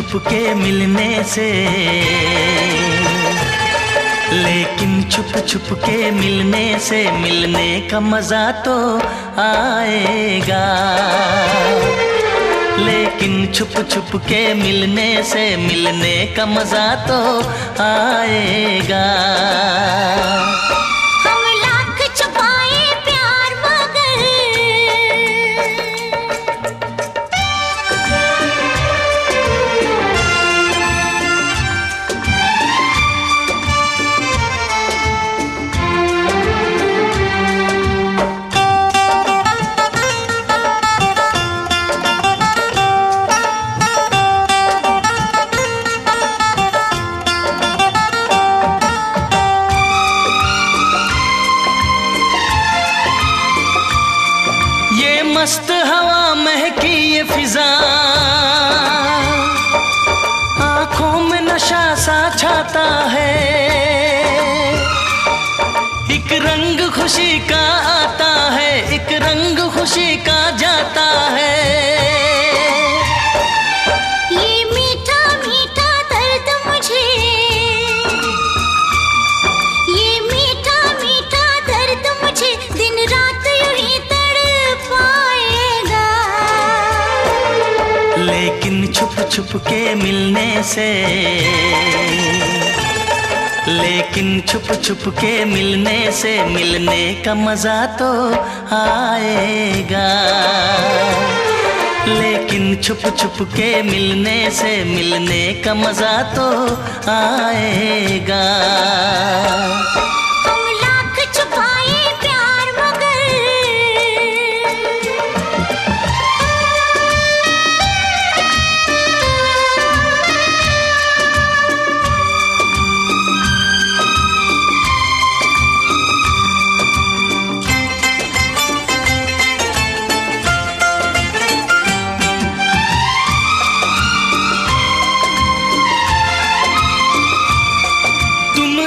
छुप के मिलने से, लेकिन छुप छुप के मिलने से मिलने का मजा तो आएगा। लेकिन छुप छुप के मिलने से मिलने का मजा तो आएगा। हम लाख छुपाए प्यार मगर मस्त हवा महकी ये फिजा, आंखों में नशा सा छाता है। एक रंग खुशी का आता है, एक रंग खुशी का जाता है। ये मीठा मीठा दर्द मुझे, ये मीठा मीठा दर्द मुझे दिन रात यूं ही तड़पाएगा। लेकिन छुप छुप के मिलने से, लेकिन छुप छुप के मिलने से मिलने का मजा तो आएगा। लेकिन छुप छुप के मिलने से मिलने का मजा तो आएगा। हम लाख छुपाए प्यार मगर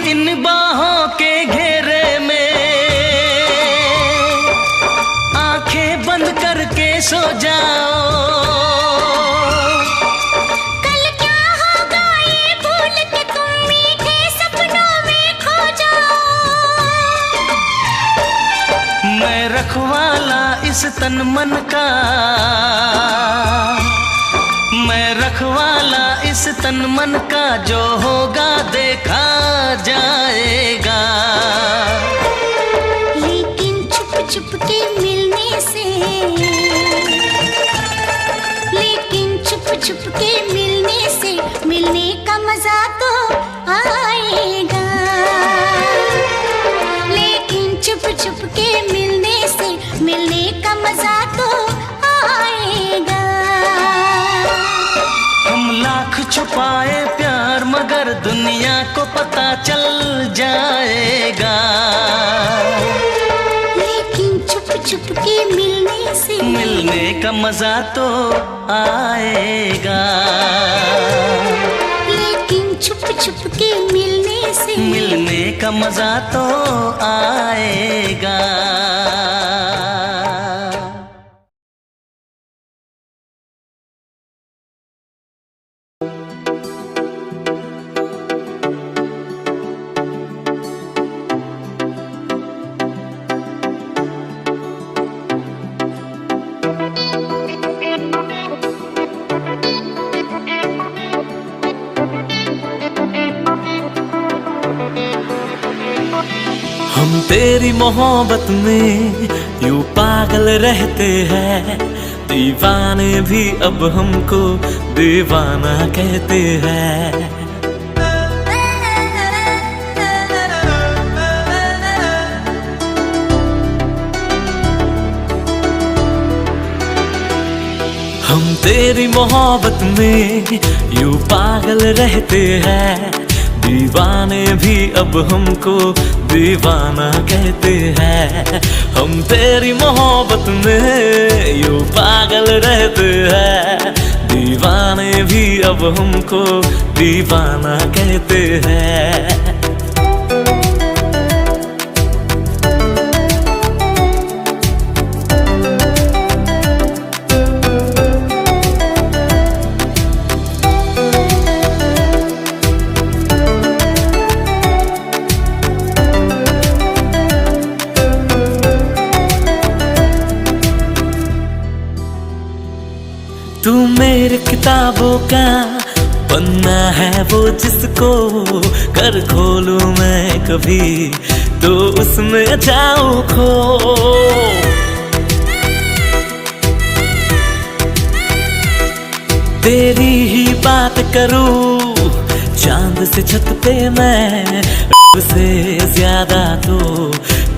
इन बाहों के घेरे में आंखें बंद करके सो जाओ। कल क्या होगा ये भूल के तुम मीठे सपनों में खो जाओ। मैं रखवाला इस तन मन का, मैं रखवाला इस तन मन का, जो होगा देखा जाएगा। लेकिन छुप छुप के मिलने से, लेकिन छुप छुप के मिलने से मिलने का मजा तो आएगा। लेकिन छुप छुप के मिलने से मिलने का मजा तो आएगा। हम लाख छुपाए प्यार मगर दुनिया को पता चल जाएगा। लेकिन छुप छुप के मिलने से मिलने का मजा तो आएगा। लेकिन छुप छुप के मिलने से मिलने का मजा तो आएगा। हम तेरी मोहब्बत में यूं पागल रहते हैं, दीवाने भी अब हमको दीवाना कहते हैं। हम तेरी मोहब्बत में यूं पागल रहते हैं, दीवाने भी अब हमको दीवाना कहते हैं। हम तेरी मोहब्बत में यूं पागल रहते हैं, दीवाने भी अब हमको दीवाना कहते हैं। तू मेरे किताबों का पन्ना है वो जिसको कर खोलूं मैं कभी तो उसमें जाऊं खो। तेरी ही बात करूं चांद से छत पे मैं, से ज्यादा तो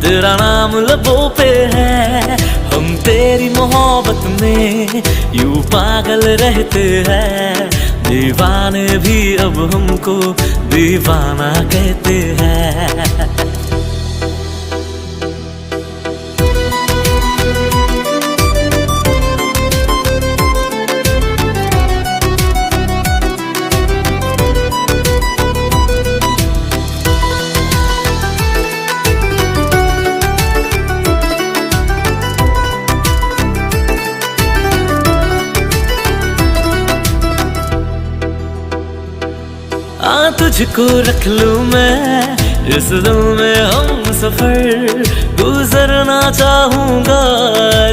तेरा नाम लबों पे है। हम तेरी मोहब्बत में यूं पागल रहते हैं, दीवाने भी अब हमको दीवाना कहते हैं। तुझको रख लूं मैं इस दिल में हम सफर, गुजरना चाहूंगा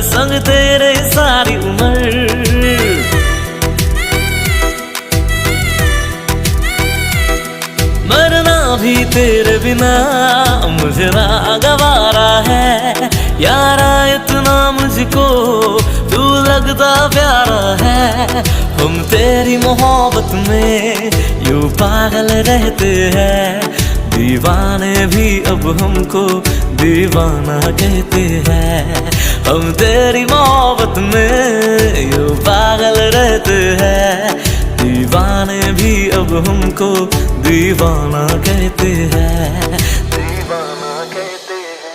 संग तेरे सारी उम्र। मरना भी तेरे बिना मुझे ना गवारा है, यारा इतना मुझको तू लगता प्यारा है। हम तेरी मोहब्बत में यूं पागल रहते हैं, दीवाने भी अब हमको दीवाना कहते हैं। हम तेरी मोहब्बत में यूं पागल रहते हैं, दीवाने भी अब हमको दीवाना कहते हैं, दीवाना कहते हैं।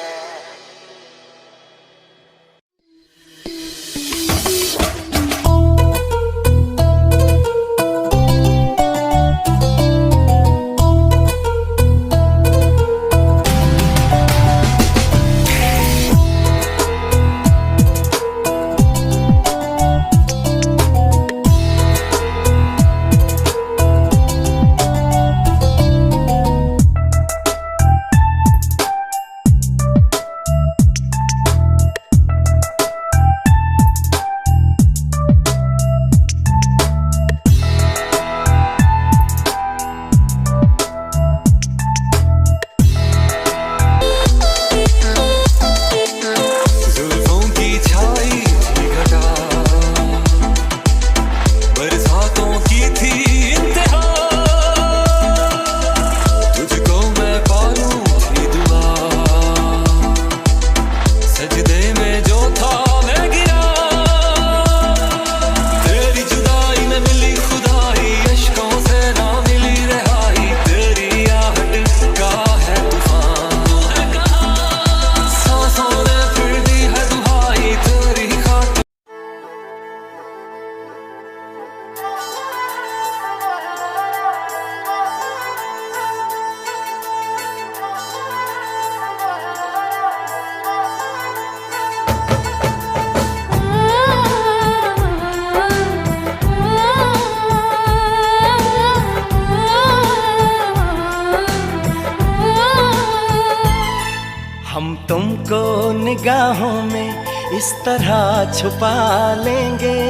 तुमको निगाहों में इस तरह छुपा लेंगे,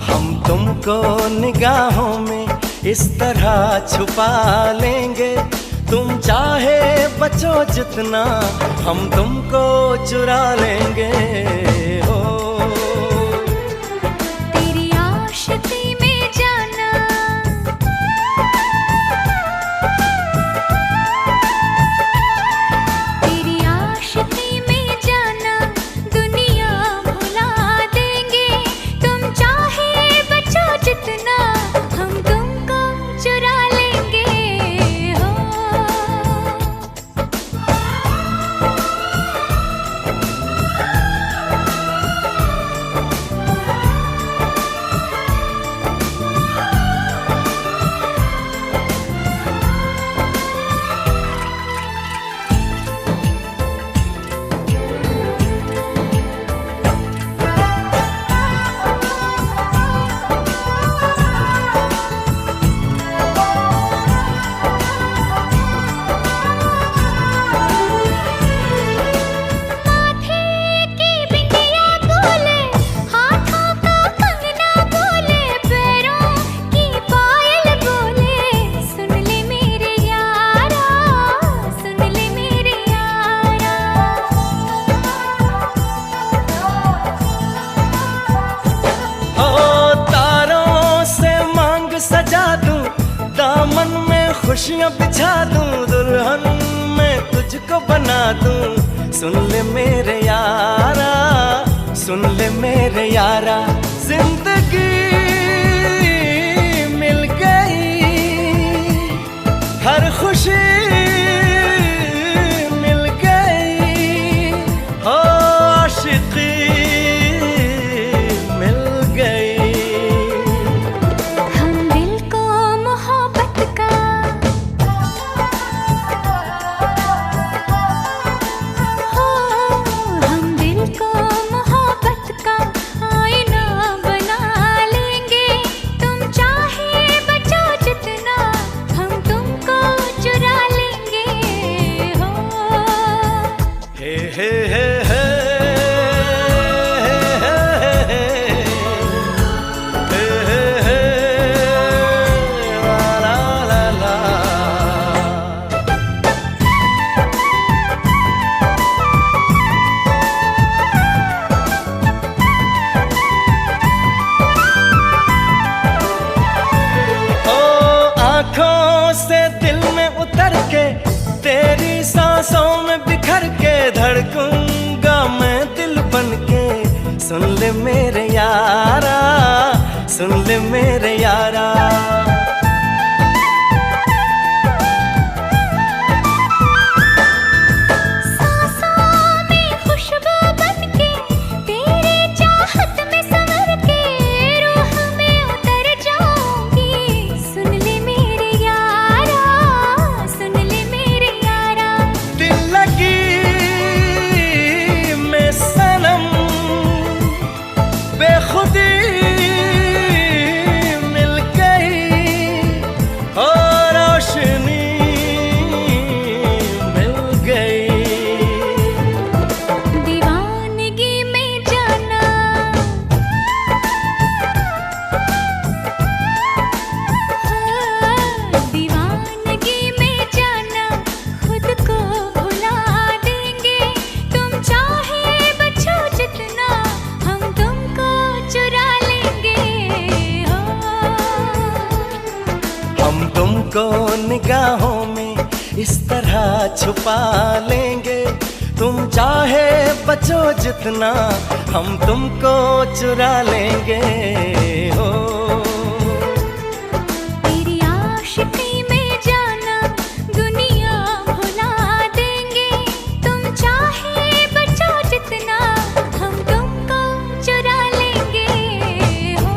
हम तुमको निगाहों में इस तरह छुपा लेंगे। तुम चाहे बचो जितना हम तुमको चुरा लेंगे। हो तेरी आशिकी में जाना, तेरी आशिकी में जाना दुनिया भुला देंगे। तुम चाहे बचो जितना हम तुमको चुरा लेंगे। हो खुशियाँ बिछा दूं दुल्हन मैं तुझको बना दूं। सुन ले मेरे यारा, सुन ले मेरे यारा, जिंदगी मिल गई, हर खुशी मिल गई, हो आशिकी मिल गई। हम दिल को मोहब्बत का हो, हम दिल को मोहब्बत का आईना बना लेंगे। तुम चाहे बचो जितना हम तुमको चुरा लेंगे हो। हे हे हे हे से दिल में उतर के तेरी सांसों में बिखर के धड़कूंगा मैं दिल बन के। सुन ले मेरे यारा, सुन ले मेरे यारा, बेखुदी मिल गई और रोशनी मिल गई। दीवानगी में जाना, दीवानगी में जाना, खुद को भुला देंगे। तुम चाहे बचो जितना हम तुमको चुरा लेंगे हो। हम तुमको निगाहों में इस तरह छुपा लेंगे। तुम चाहे बचो जितना हम तुमको चुरा लेंगे हो। तेरी आशिकी में जाना दुनिया भुला देंगे। तुम चाहे बचो जितना हम तुमको चुरा लेंगे हो।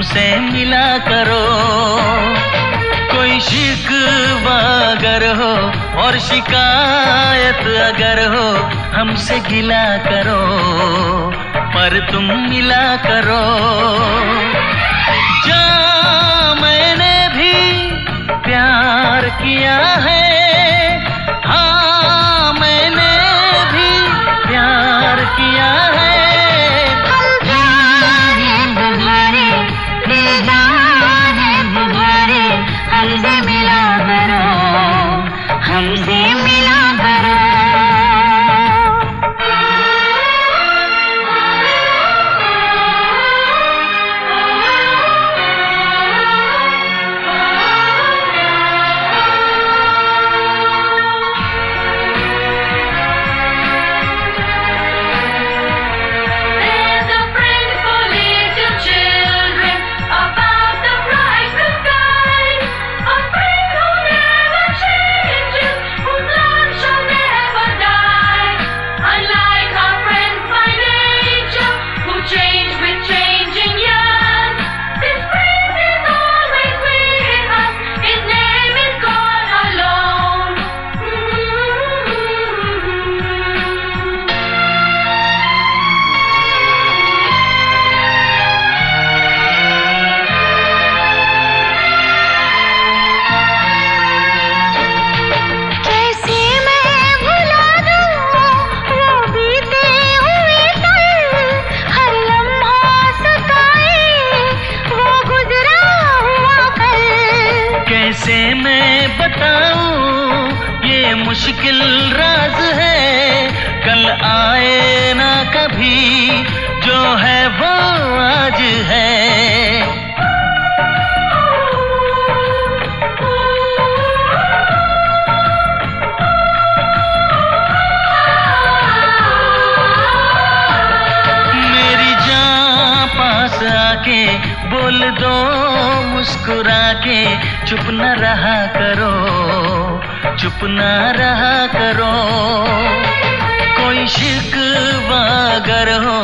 हमसे मिला करो। कोई शिकवा अगर हो और शिकायत अगर हो, हमसे गिला करो, पर तुम मिला करो। जा मैंने भी प्यार किया है, हाँ मैंने भी प्यार किया है। हमसे मिला करो, हमसे मिला करो। कैसे मैं बताऊं ये मुश्किल राज है, कल आए ना कभी, जो है वो आज है। मेरी जान पास आके बोल दो मुस्कुरा के, चुप न रहा करो, चुप न रहा करो। कोई शिकवा अगर हो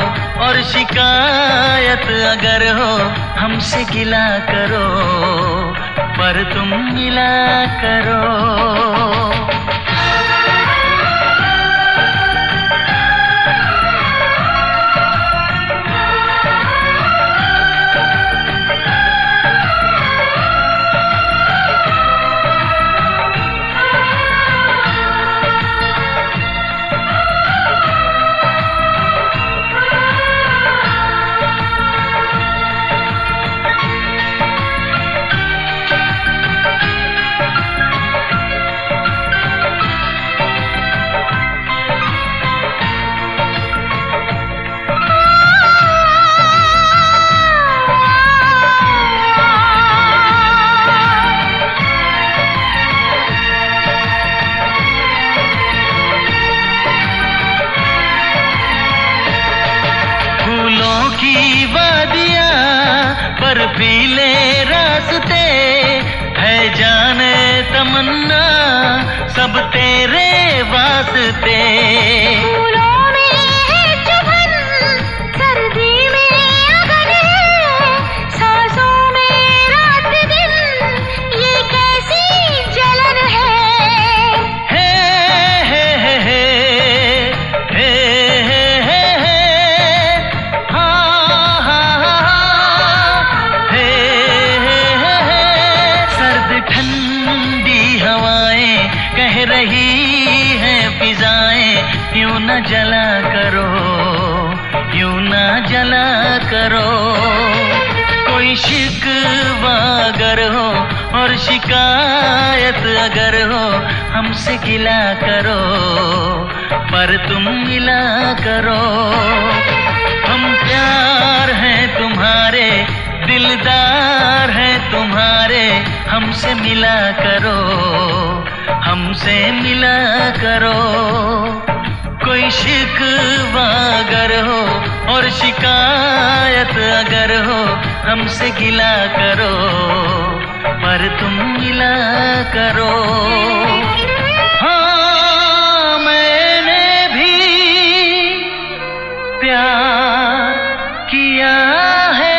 और शिकायत अगर हो, हमसे गिला करो, पर तुम मिला करो। की वादियाँ बर्फीले रास्ते है, जाने तमन्ना सब तेरे वास्ते। फूलों में है चुभन, सर्दी में अगन, सांसों में रात दिन, ये कैसी जलन है। ठंडी हवाएं कह रही हैं फिजाएं, यूं न जला करो, यूं न जला करो। कोई शिकवा अगर हो और शिकायत अगर हो, हमसे गिला करो, पर तुम मिला करो। हम प्यार हैं तुम्हारे, दिलदार हैं तुम्हारे, हमसे मिला करो, हमसे मिला करो। कोई शिकवा अगर हो और शिकायत अगर हो, हमसे गिला करो, पर तुम मिला करो। हाँ मैंने भी प्यार किया है।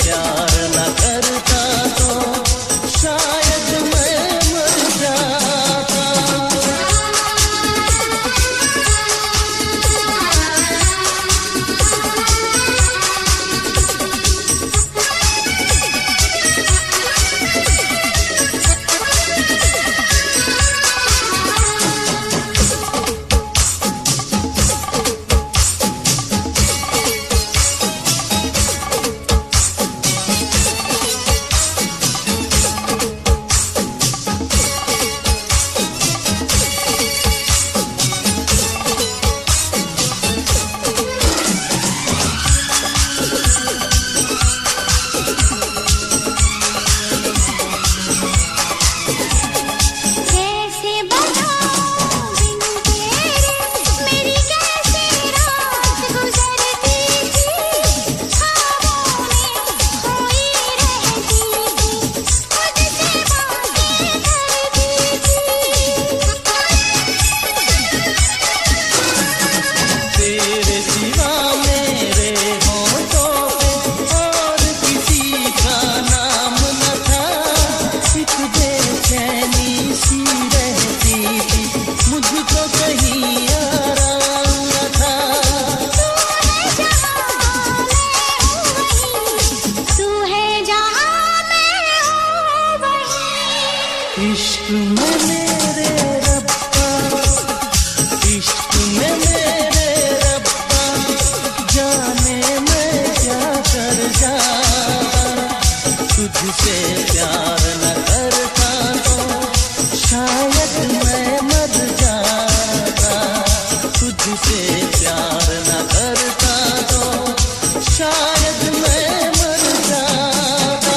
प्यार न करता तो शायद मैं मर जाता। इश्क में मेरे रब्बा, इश्क में मेरे रब्बा, जाने मैं क्या कर जाता। तुझसे प्यार न करता तो शायद मैं मर जाता। तुझसे प्यार न करता तो शायद मैं मर जाता।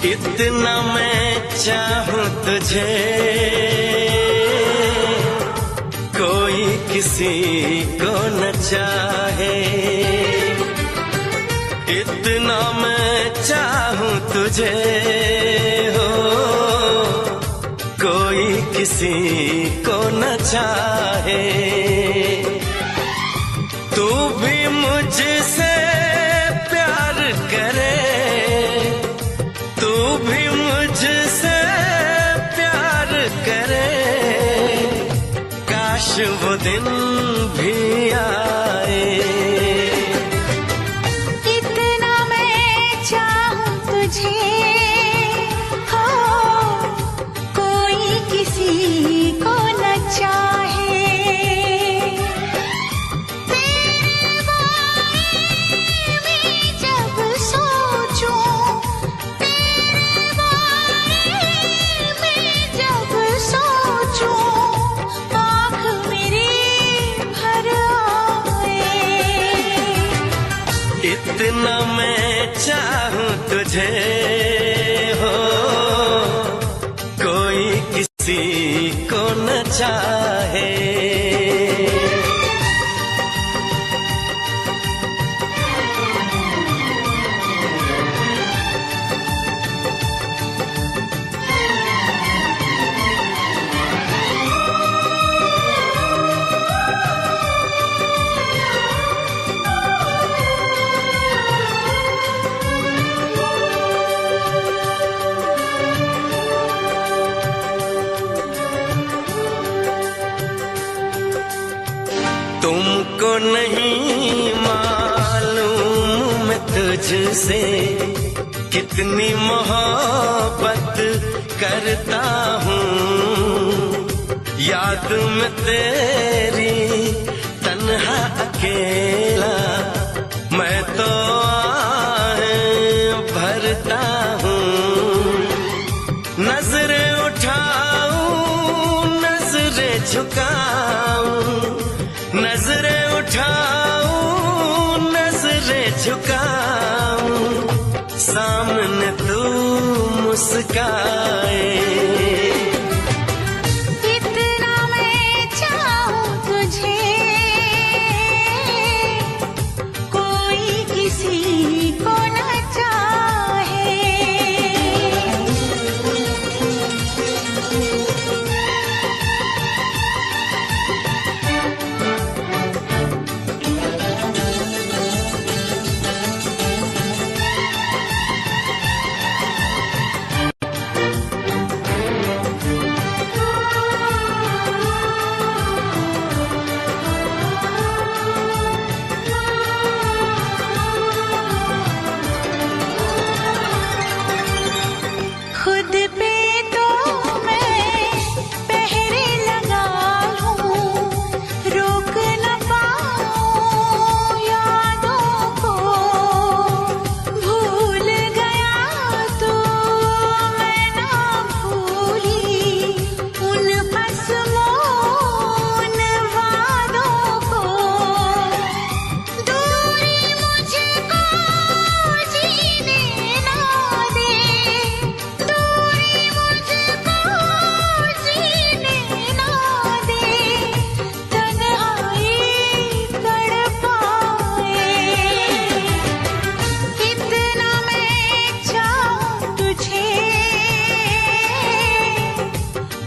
इतना मैं चाहूं तुझे, कोई किसी को न चाहे। इतना मैं चाहूं तुझे हो, कोई किसी को न चाहे। तू भी मुझसे प्यार करे, तू भी मुझसे प्यार करे। काश वो दिन भी आए। इतना मैं चाहूं तुझे हो, कोई किसी को न चाहे। तेरे बारे में जब सोचूं, तेरे बारे में जब सोचूं, आँख मेरी भर आए। इतना मैं चाहूं तुझे हो, कोई किसी को न चाहे। तुमको नहीं मालूम मैं तुझसे कितनी मोहब्बत करता हूँ। याद में तेरी तन्हा अकेला मैं तो आहें भरता हूँ। नजरें उठाऊं नजरें झुकाऊं, नजरें उठाऊं नजरें झुकाऊं, सामने तू मुस्काए। इतना मैं चाहूं तुझे कोई किसी को न चाहे। खुद पे तो मैं पहरे लगा लूं, रोक न पाऊं यादों को। भूल गया तो मैं ना भूली उन बसमोन वादों को। दूरी मुझको जीने ना दे, दूरी मुझको जीने ना दे, तन्हाई तड़पाए। इतना मैं चाहूं तुझे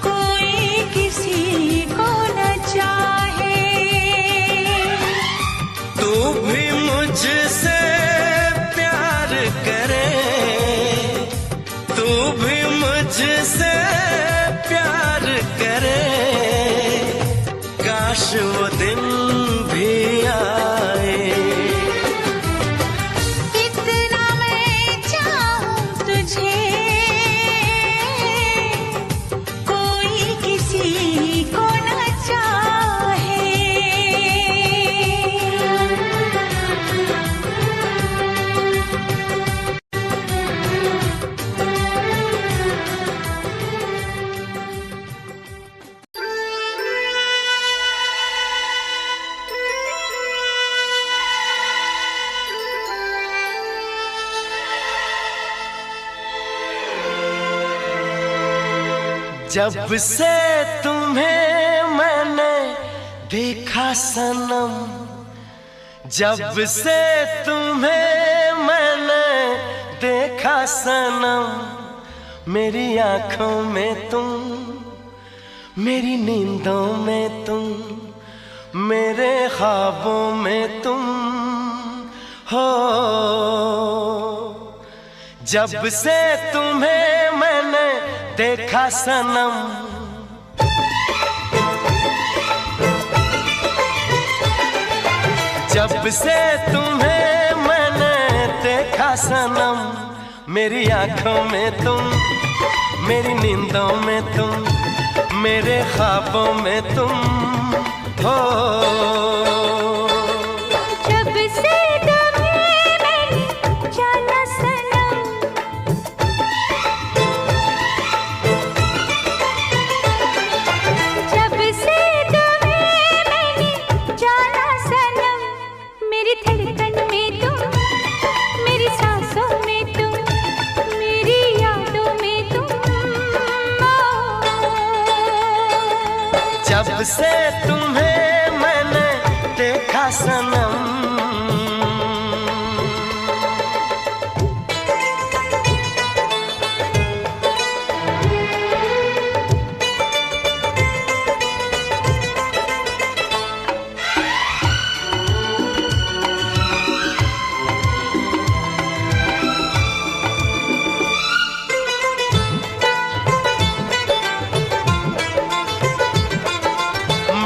कोई किसी को न चाहे। तू भी मुझसे प्यार करे, तू भी मुझसे प्यार करे, काश वो दिन भी आए। इतना मैं चाहूं तुझे कोई किसी को न चाहे। जब से तुम्हें मैंने देखा सनम, जब से तुम्हें मैंने देखा सनम, मेरी आंखों में तुम, मेरी नींदों में तुम, मेरे ख्वाबों में तुम हो। जब से तुम्हें मैंने देखा सनम, जब से तुम्हें मैंने देखा सनम, मेरी आंखों में तुम, मेरी नींदों में तुम, मेरे ख्वाबों में तुम हो। जब से तुम्हें मैंने जाना सनम, जब से तुम्हें मैंने जाना सनम, मेरी धड़कन में तुम, मेरी सांसों में तुम, मेरी यादों में तुम। जब से तुम्हें मैंने देखा सनम,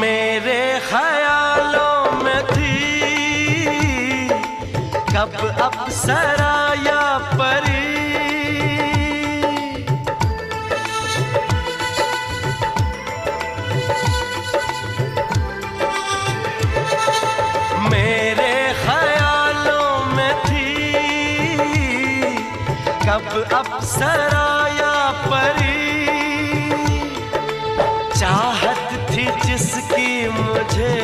मेरे ख्यालों कब अप्सरा या परी, मेरे ख्यालों में थी कब अप्सरा या परी, चाहत थी जिसकी मुझे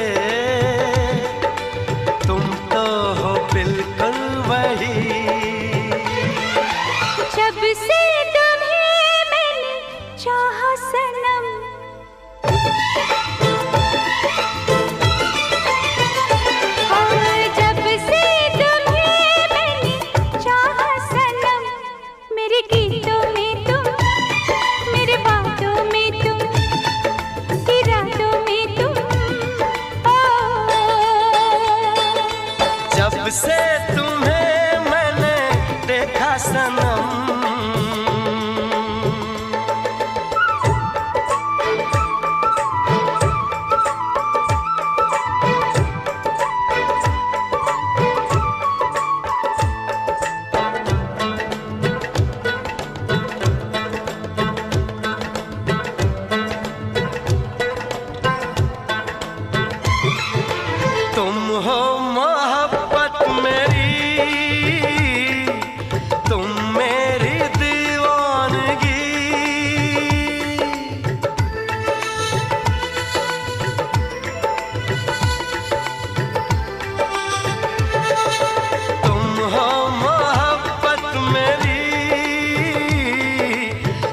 तुम तो हो बिल्कुल वही। जब से तुम्हें मैंने चाहा सनम, और जब से तुम्हें मैंने चाहा सनम, मेरे गीतों में तुम, मेरे बातों में तुम, इरादों में तुम, जब से तुम्हें मैंने देखा सनम, तुम हो मोहब्बत मेरी, तुम मेरी दीवानगी, तुम हो मोहब्बत मेरी,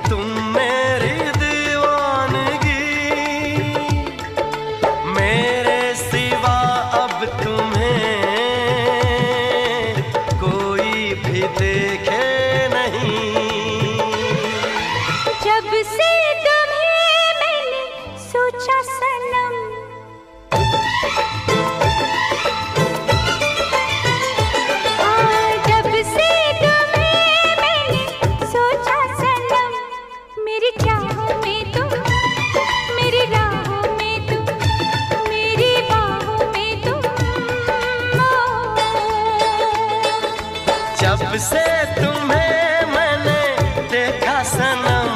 तुम मेरी दीवानगी, मेरे सिवा अब तुम्हें कोई भी देखे नहीं। जब से तुम्हें मैंने सोचा सनम, जब से तुम्हें मैंने सोचा सनम, मेरी चाहों में तुम, मेरी राहों में तुम, मेरी बाहों में तुम, जब से तुम्हें मैंने देखा सनम,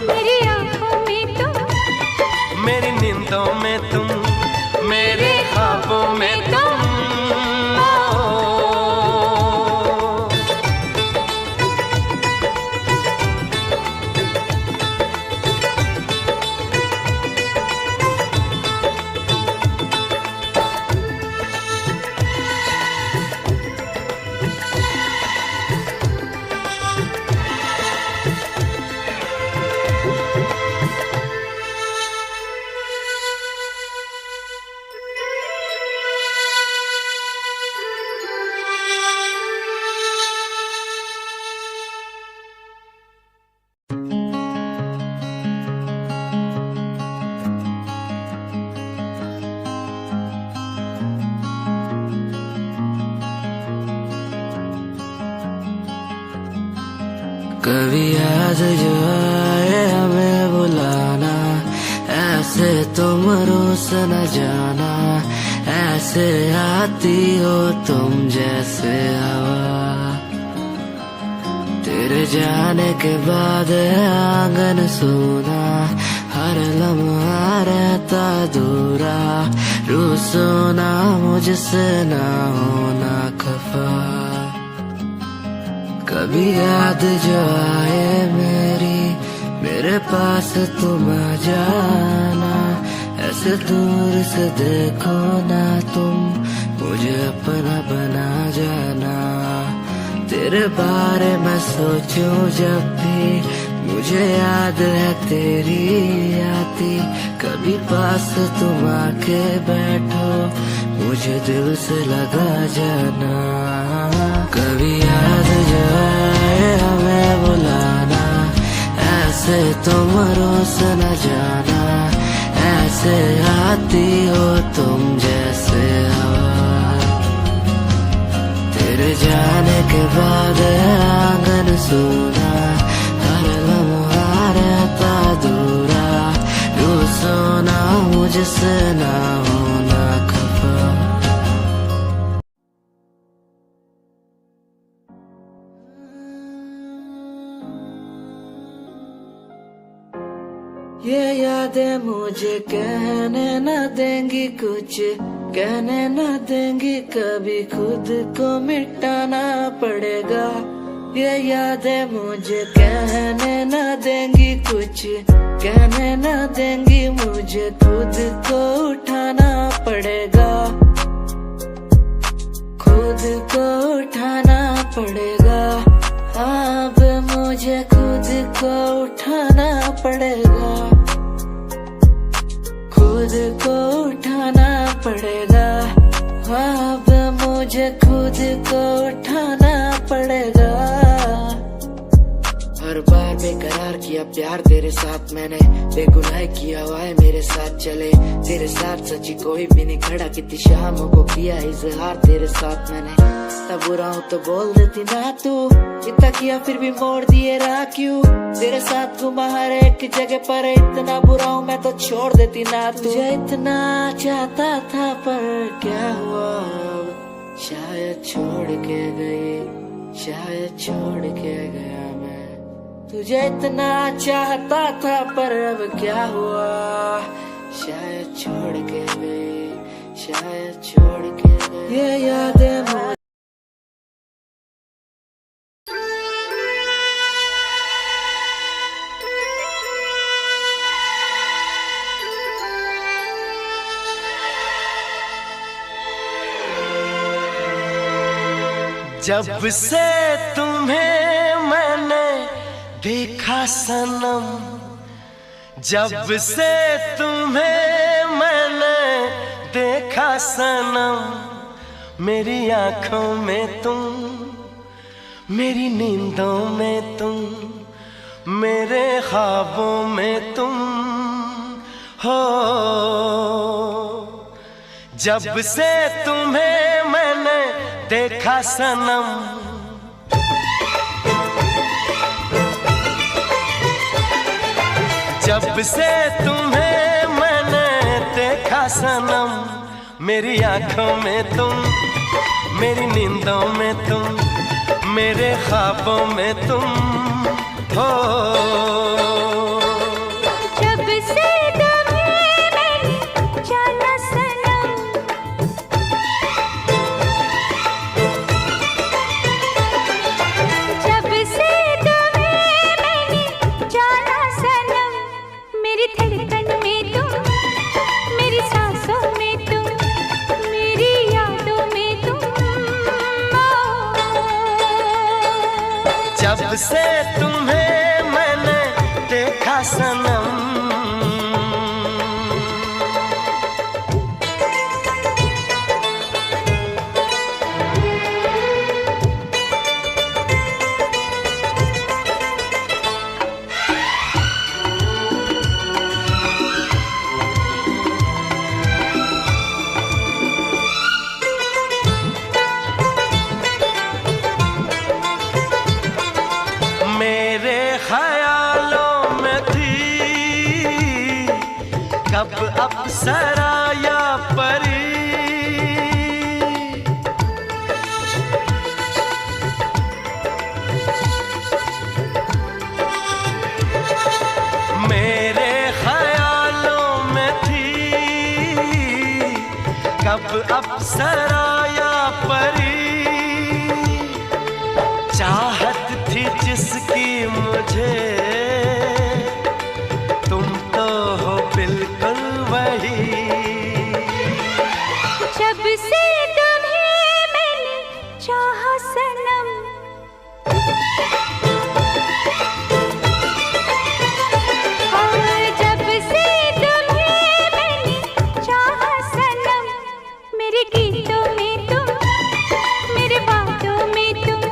मेरी आँखों में तुम, मेरी नींदों में तुम, मेरे ख्वाबों में तुम। कभी याद जो आए हमें बुलाना, ऐसे तुम रोस न जाना, ऐसे आती हो तुम जैसे हवा। तेरे जाने के बाद आंगन सूना, हर लम्हा रहता दूरा, रूसो ना मुझसे ना होना खफा। कभी याद जो आए मेरी, मेरे पास तुम आ जाना, ऐसे दूर से देखो ना तुम, मुझे अपना बना जाना। तेरे बारे में सोचूं जब भी, मुझे याद है तेरी आती, कभी पास तुम आके बैठो, मुझे दिल से लगा जाना। कभी याद जो आए हमें बुलाना, ऐसे तुम रोस न जाना, ऐसे आती हो तुम जैसे हवा। तेरे जाने के बाद आंगन सूना, हर लम्हा रहता दूरा, रूसो ना मुझसे ना होना खफा। ये यादें मुझे कहने न देंगी कुछ, कहने न देंगी कभी, खुद को मिटाना पड़ेगा। ये यादें मुझे कहने न देंगी कुछ, कहने न देंगी मुझे, खुद को उठाना पड़ेगा, खुद को उठाना पड़ेगा। अब मुझे खुद को उठाना पड़ेगा, खुद को उठाना पड़ेगा। अब मुझे खुद को उठाना पड़ेगा। हर बार बेकरार किया प्यार तेरे साथ मैंने, बेगुनाह किया हुआ मेरे साथ चले, तेरे साथ सच्ची कोई भी नहीं खड़ा, कितनी शामों को किया इजहार तेरे साथ मैंने। तब बुरा हूँ तो बोल देती ना तू, इतना किया फिर भी मोड़ दिए राह क्यों, तेरे साथ घुमा हर एक जगह पर, इतना बुरा हूँ मैं तो छोड़ देती ना तू। तुझे इतना चाहता था पर क्या हुआ, शायद छोड़ के गई, शायद छोड़ के गया मैं। तुझे इतना चाहता था पर अब क्या हुआ, शायद छोड़ के गई, शायद छोड़ के गई। ये यादें जब से तुम्हें मैंने देखा सनम, जब से तुम्हें मैंने देखा सनम, मेरी आंखों में तुम, मेरी नींदों में तुम, मेरे ख्वाबों में तुम हो। जब से तुम्हें मैंने देखा सनम, जब से तुम्हें मैंने देखा सनम, मेरी आंखों में तुम, मेरी नींदों में तुम, मेरे ख्वाबों में तुम हो। जब से तुम्हें मैंने देखा सनम, मेरे ख्यालों में थी कब अप्सरा या परी, मेरे ख्यालों में थी कब अप्सरा या परी, चाहत थी जिसकी मुझे, तुम तो हो बिल्कुल वही। जब से तुम्हें मैंने चाहा सनम, और जब से तुम्हें मैंने चाहा सनम, मेरे गीतों में तुम, मेरे बातों में तुम,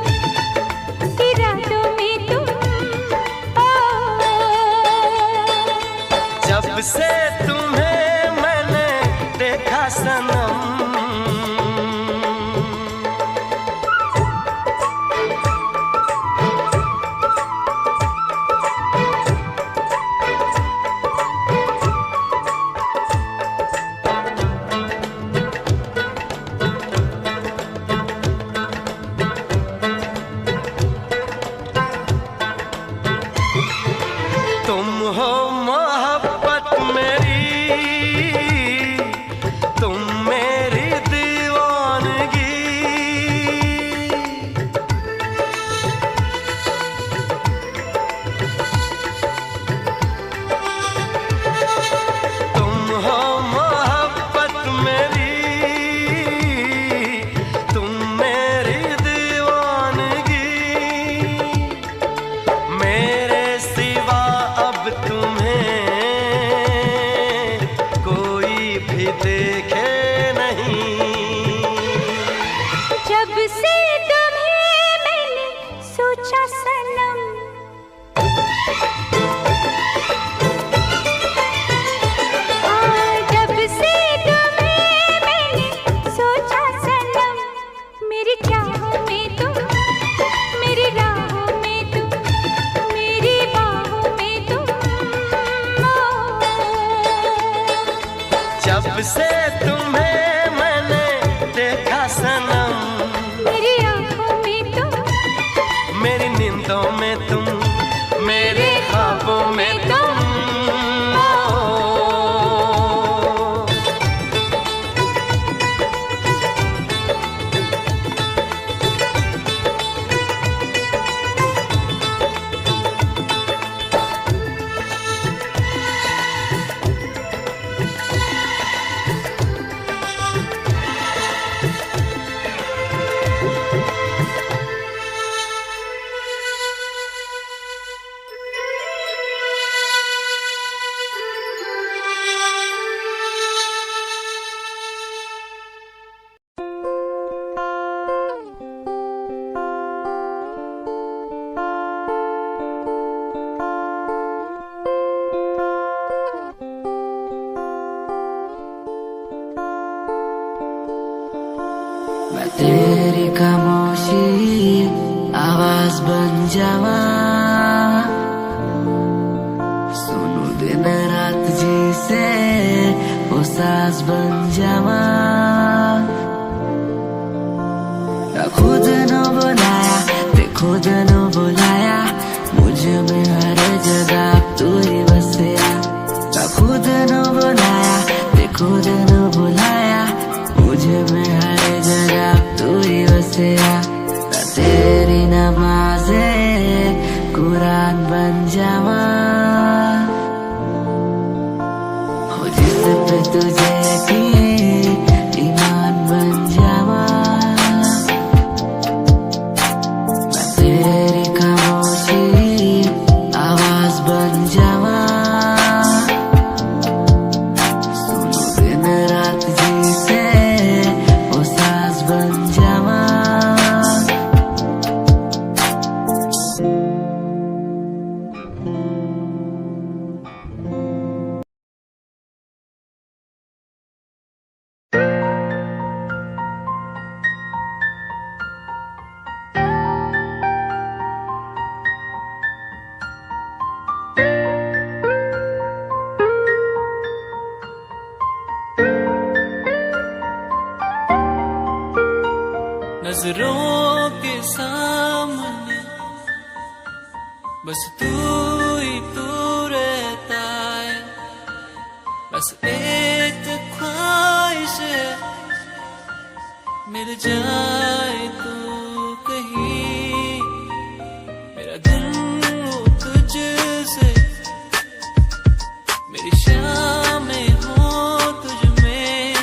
जब से तुम्हें मैंने देखा सनम, कभी देखे नहीं। जब से तुम्हें मैंने सोचा सनम, जब से तुम्हें मैंने सोचा सनम, मेरी चाहों में तुम, मेरी राहों में तुम, मेरी बाहों में तुम। जब से तुम्हें मैंने देखा सनम, मेरी आँखों में तुम, मेरी नींदों में तुम, मेरे ख्वाबों में तुम। मैं तेरी खामोशी आवाज बन जावा, सुनू दिन रात जी से वो साज बन जावा। खुद न बुलाया ते खुद न बुलाया, मुझे में हर जगह तू ही बसया। खुद न बुलाया ते खुद न बुलाया, मुझे में हर जगह तू ही बसया। तेरी नमाज़े कुरान बन जावा, हो जिस पे तुझे ईमान बन जावा। मैं तेरी खामोशी आवाज बन जावा, सुनो दिन रात जी से वो साज बन जावा। नजरों के सामने बस तू ही तू रहता है, बस एक ख्वाहिश है मिल जाए तू कहीं। मेरा दिल हो तुझसे, मेरी शामें हो तुझ में,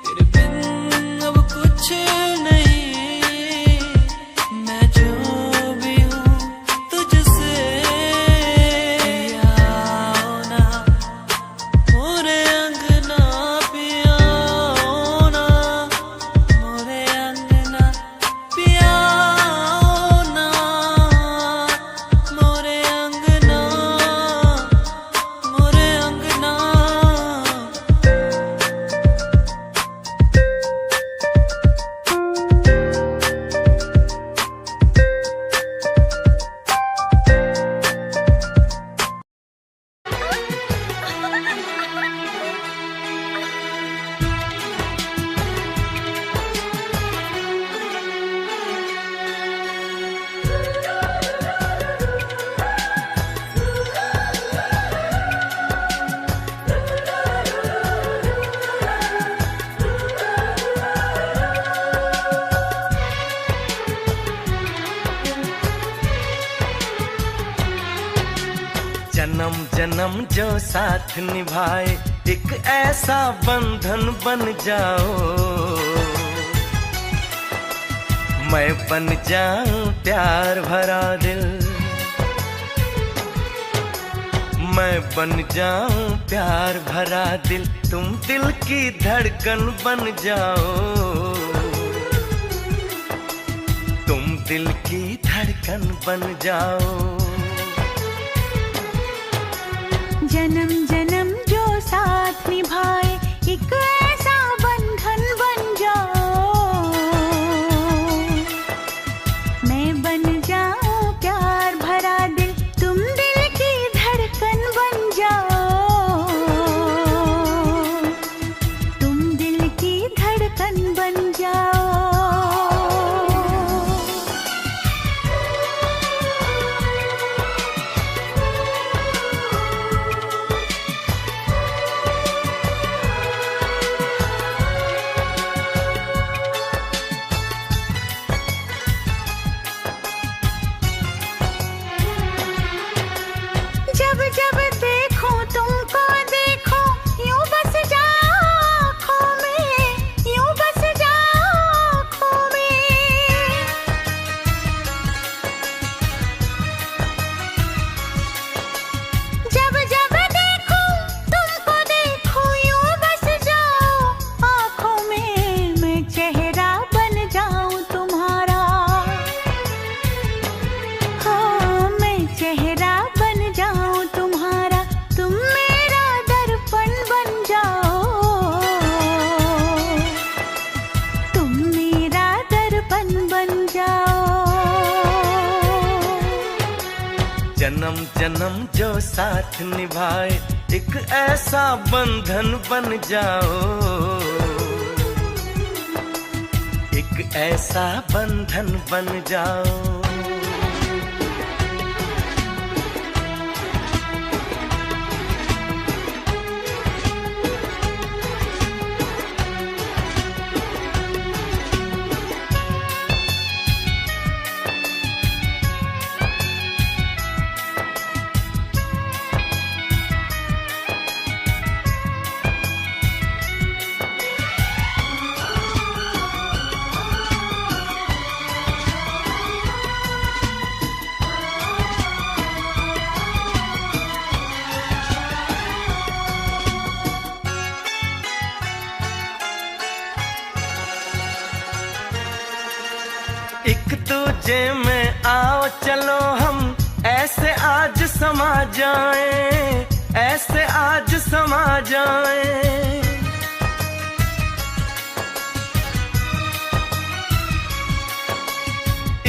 तेरे बिन अब कुछ नहीं। मैं जो भी हूँ तुझसे, आओ ना मोरे अंगना, पियाओ ना मोरे अंगना, पियाओ ना मोरे अंगना, मोरे अंगना। जन्म जन्म जो साथ निभाए, एक ऐसा बंधन बन जाओ। मैं बन जाऊं प्यार भरा दिल, मैं बन जाऊं प्यार भरा दिल, तुम दिल की धड़कन बन जाओ, तुम दिल की धड़कन बन जाओ। जन्म जन्म जो साथ निभाए एक ऐसा बंधन बन जाओ, मैं बन जाऊं प्यार भरा दिल, तुम दिल की धड़कन बन जाओ, तुम दिल की धड़कन बन जाओ। जब जब देखो तुमको देखो, यूं बस जाओ आँखों में, यूं बस जाओ आँखों में। जब जब देखो तुमको देखो, यूं बस जाओ आँखों में, मैं चेहरा बन जाऊं तुम्हारा, हाँ मैं चेहरा बन जाऊं तुम्हारा, तुम मेरा दर्पण बन जाओ, तुम मेरा दर्पण बन जाओ। जन्म जन्म जो साथ निभाए एक ऐसा बंधन बन जाओ, एक ऐसा बंधन बन जाओ। एक दूजे में आओ चलो हम ऐसे आज समा जाएं, ऐसे आज समा जाएं।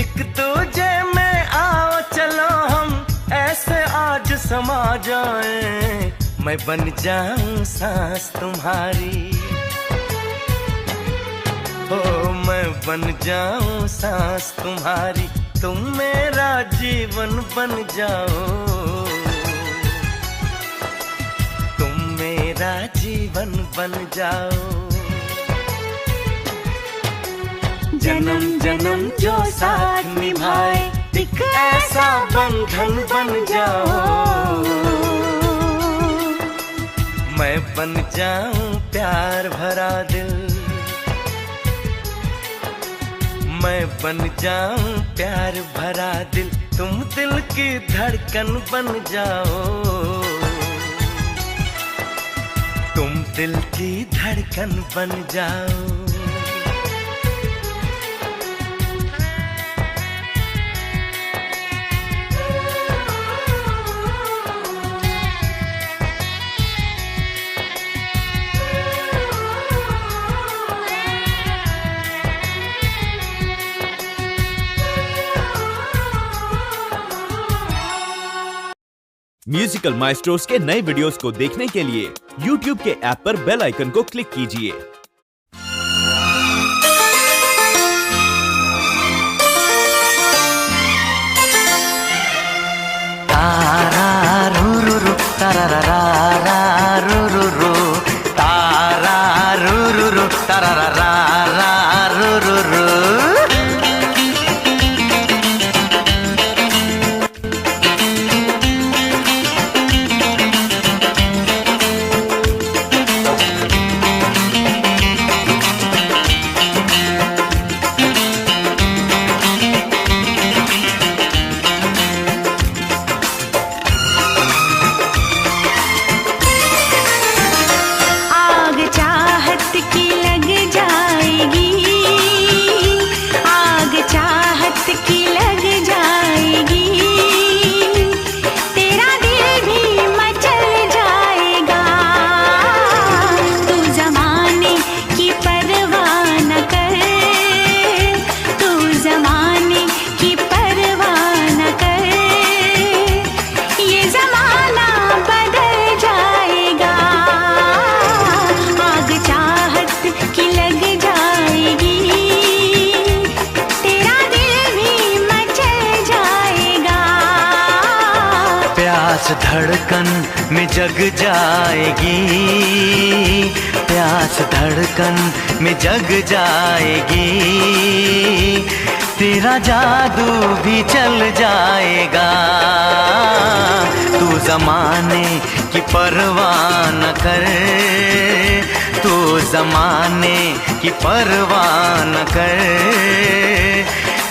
एक दूजे में आओ चलो हम ऐसे आज समा जाएं, मैं बन जाऊं सांस तुम्हारी, ओ मैं बन जाऊं सांस तुम्हारी, तुम मेरा जीवन बन जाओ, तुम मेरा जीवन बन जाओ। जन्म जन्म जो साथ निभाए एक ऐसा बंधन बन जाओ, मैं बन जाऊं प्यार भरा दिल, मैं बन जाऊं प्यार भरा दिल, तुम दिल की धड़कन बन जाओ, तुम दिल की धड़कन बन जाओ। म्यूजिकल माइस्ट्रोस के नए वीडियोस को देखने के लिए YouTube के ऐप पर बेल आइकन को क्लिक कीजिए। तारा रू रू रू तारा रा रा रू रू रू, तारा रू रू रू तारा रा रा रू रू रू। धड़कन में जग जाएगी, प्यास धड़कन में जग जाएगी, तेरा जादू भी चल जाएगा। तू ज़माने की परवाह न कर, तू ज़माने की परवाह न कर,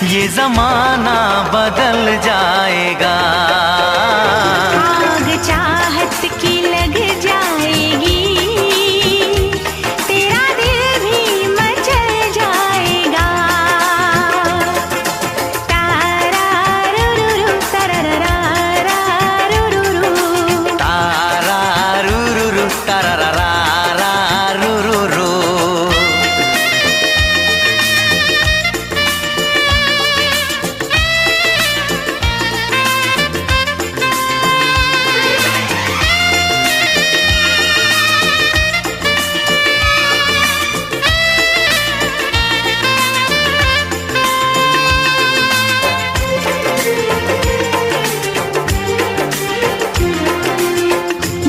ये ज़माना बदल जाएगा। आग चाहत की लग जाएगी, तेरा दिल भी मचल जाएगा। तारा रुरुरु तरररा रुरुरु, तारा रुरुरु तरररा रुरुरु।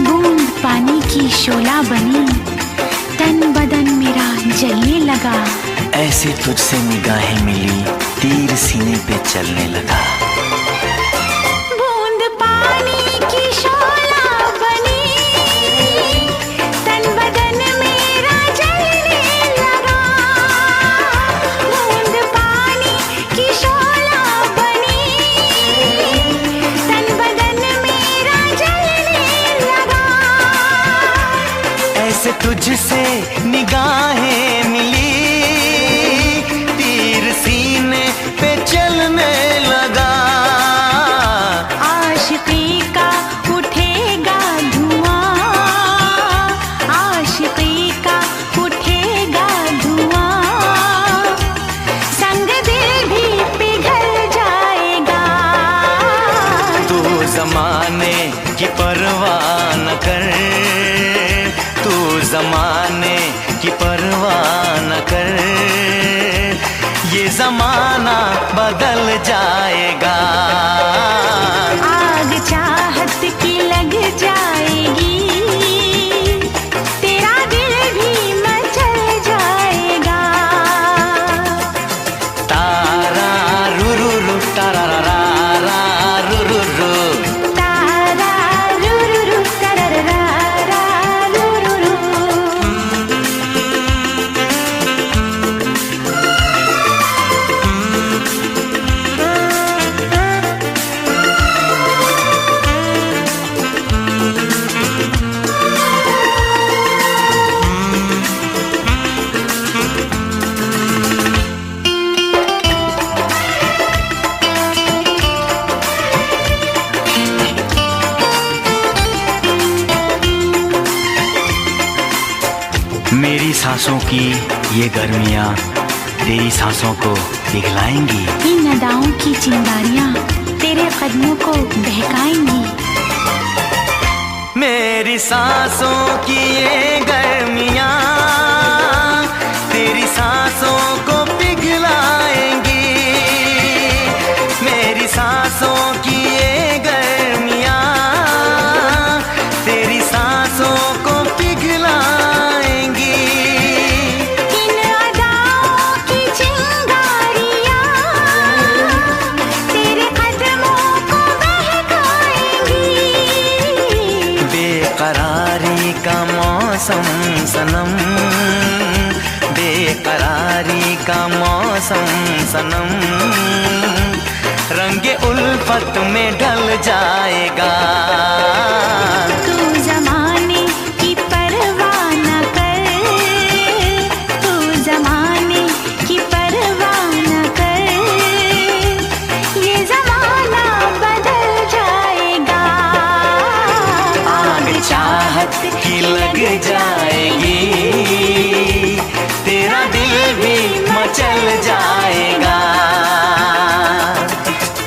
बूंद पानी की शोला बनी, तन बदन मेरा जलने लगा। ऐसे तुझसे निगाहें मिली, तीर सीने पे चलने लगा। बूंद पानी की शोला बनी, तन बदन मेरा जलने लगा। बूंद पानी की शोला बनी, तन बदन मेरा जलने लगा। ऐसे तुझसे निगाहें मिली, तीर सीने पे चलने लगा। आशिकी का उठेगा धुआं, आशिकी का उठेगा धुआं, संग दिल भी पिघल जाएगा। तू ज़माने की परवाह न कर, तू ज़माने की परवाह न कर, ये ज़माना बदल जाएगा। आग चाहत की लग जाएगी, तेरा दिल भी मचल जाएगा। तारा रुरुरु तरररा रुरुरु। तारा रुरुरु तरररा रुरुरु। मेरी सांसों की ये गर्मियाँ तेरी सांसों को पिघलाएंगी। इन अदाओं की चिंगारियां तेरे कदमों को बहकाएंगी। मेरी सांसों की ये गर्मियाँ तेरी सांसों को पिघलाएंगी। मेरी सांसों की ये गर्मियाँ तेरी सांसों को पिघलाएंगी। इन अदाओं की चिंगारियां तेरे कदमों को बहकाएंगी। बेकरारी का मौसम सनम, बेकरारी का मौसम सनम, रंगे उल्फत में ढल जाएगा। तू ज़माने की परवाह न कर, तू ज़माने की परवाह न कर, ये ज़माना बदल जाएगा। आग चाहत की लग जाएगी, तेरा दिल भी मचल जाएगा।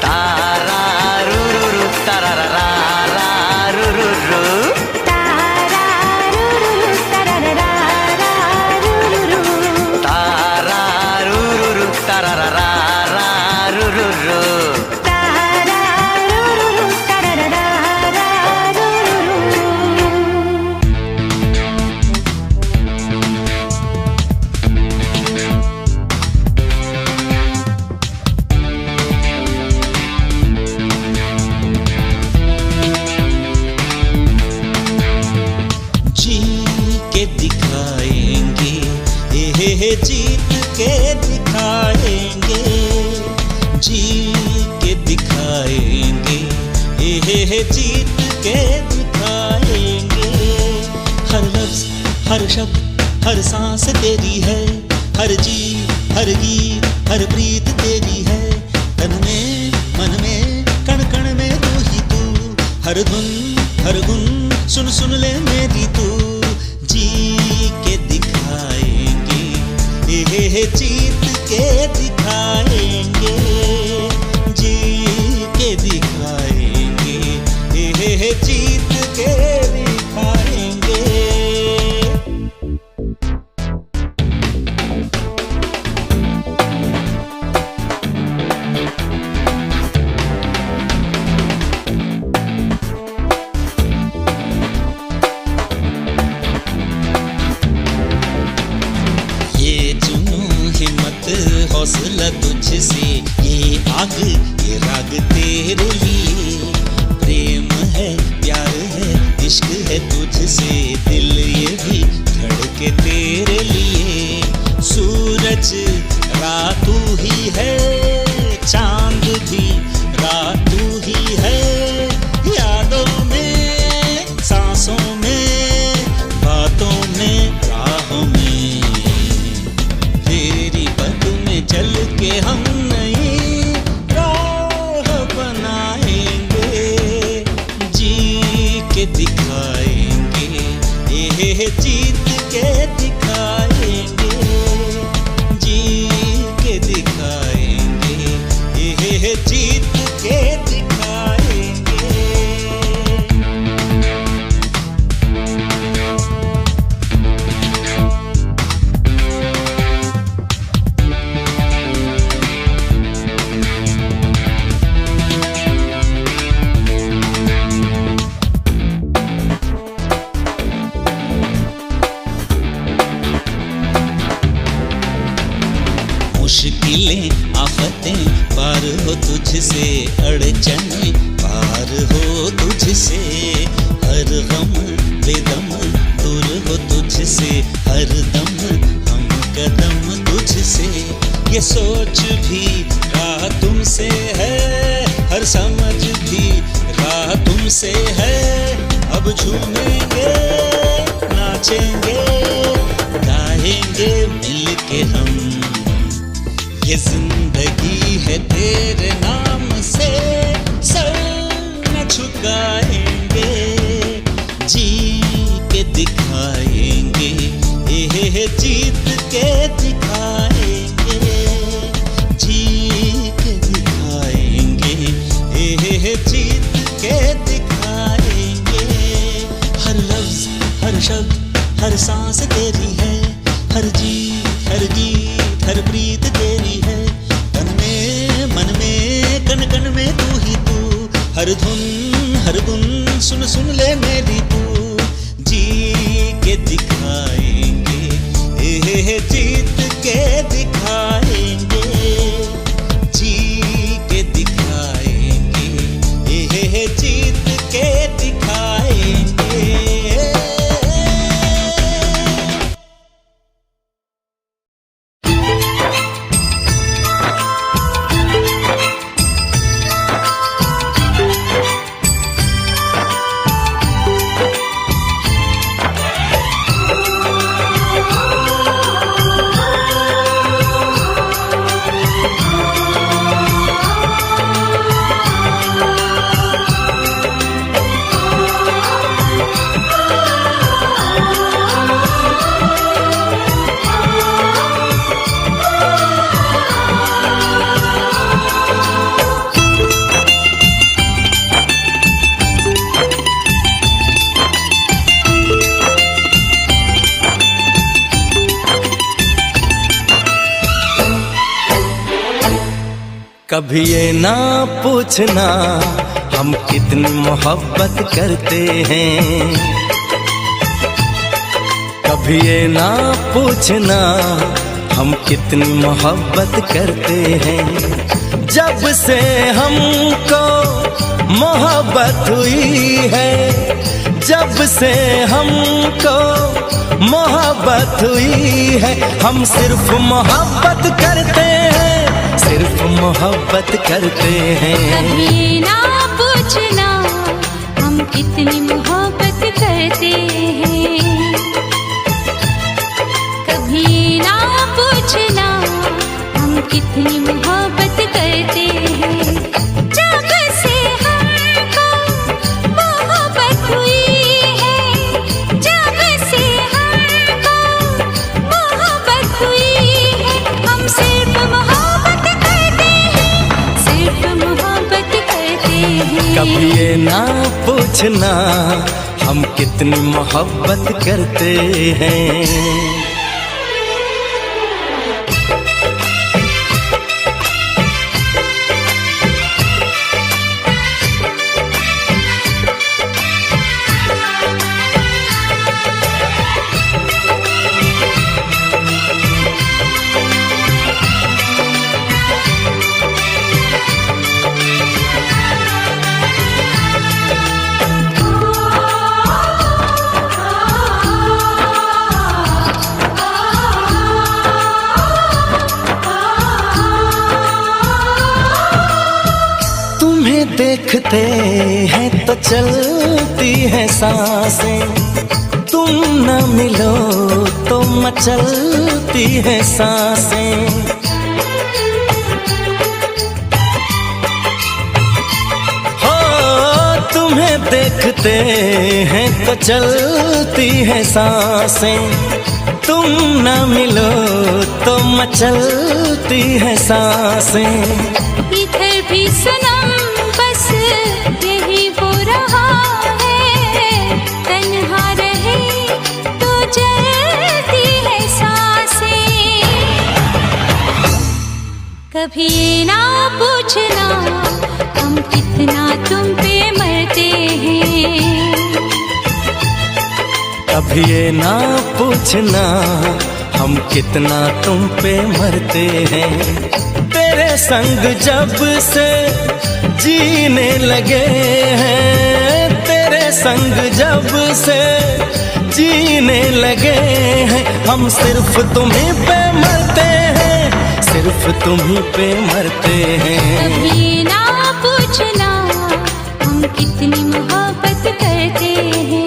तारा रुरुरु तरररा रुरुरु। जीत के दिखाएंगे, जी के दिखाएंगे, जीत के दिखाएंगे। हर लफ्ज हर शब्द हर सांस तेरी है, हर जी हर गीत हर प्रीत तेरी है। तन में मन में कण कण में तू ही तू, हर धुन हर गुन सुन सुन ले मेरी तू। जी के दिखाएंगे, जीत के दिखाएंगे, जी के दिखाएंगे, जीत के दिखाएंगे। हौसला तुझसे, ये आग ये राग तेरे लिए। प्रेम है प्यार है इश्क है तुझसे, दिल ये भी धड़के तेरे लिए। सूरज रात तू ही है, चांद भी रात तू ही है। यादों में सांसों में बातों में राहों में, तेरी पद में चल के हम नई राह बनाएंगे। जी के दिखाएंगे, जीत के दिखाएंगे, जी के दिखाएंगे, जीत के दिखाएंगे। मुश्किलें आफतें पार हो तुझसे, अड़चनें पार हो तुझसे। हर गम बेदम दूर हो तुझसे, हर दम हम कदम तुझसे। ये सोच भी राह तुमसे है, हर समझ भी राह तुमसे है। अब झूमेंगे नाचेंगे गाएंगे मिलके हम, ये जिंदगी है तेरे नाम से सर न झुकाएंगे। जी के दिखाएंगे, जीत के दिखाएंगे, जी के दिखाएंगे, जीत के दिखाएंगे। हर लफ्ज हर शब्द हर सांस तेरी है, हर जी हर गीत हर प्रीत तेरी है। तन में मन में कण कण में तू ही तू, हर धुन हर गुन सुन सुन ले मेरी तू। जी के दिखाएंगे, जीत के दिखाएंगे, जी के दिखाएंगे, जीत के दिखाएंगे। कभी ये ना पूछना हम कितनी मोहब्बत करते हैं, कभी ये ना पूछना हम कितनी मोहब्बत करते हैं। जब से हमको मोहब्बत हुई है, जब से हमको मोहब्बत हुई है, हम सिर्फ मोहब्बत करते हैं, सिर्फ मोहब्बत करते हैं। कभी ना पूछना हम कितनी मोहब्बत करते हैं, कभी ना पूछना हम कितनी मोहब्बत करते हैं। जब से हमको मोहब्बत हुई है, जब से हमको मोहब्बत हुई है, हम सिर्फ मोहब्बत करते हैं, सिर्फ मोहब्बत करते हैं। कभी ये ना पूछना हम कितनी मोहब्बत करते हैं। देखते हैं तो चलती है सांसें, तुम न मिलो तो मचलती है सांसें। हो तुम्हें देखते हैं तो चलती है सांसें, तुम न मिलो तो मचलती है सांसें। इधर भी सनम बस यही हो रहा है, तन्हा रहे तो जलती है सांसें। कभी ना पूछना हम कितना तुम पे मरते हैं, कभी ये ना पूछना हम कितना तुम पे मरते हैं। तेरे संग जब से जीने लगे हैं, तेरे संग जब से जीने लगे हैं, हम सिर्फ तुम्हीं पे मरते हैं, सिर्फ तुम्हीं पे मरते हैं। कभी ना पूछना हम कितनी मोहब्बत करते हैं।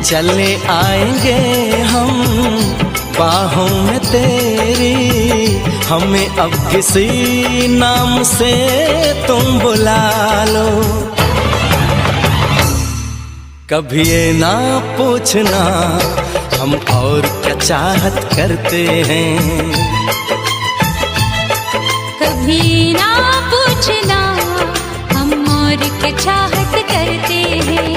चले आएंगे हम बाहों में तेरी, हमें अब किसी नाम से तुम बुला लो। कभी ये ना पूछना हम और क्या चाहत करते हैं, कभी ना पूछना हम और क्या चाहत करते हैं।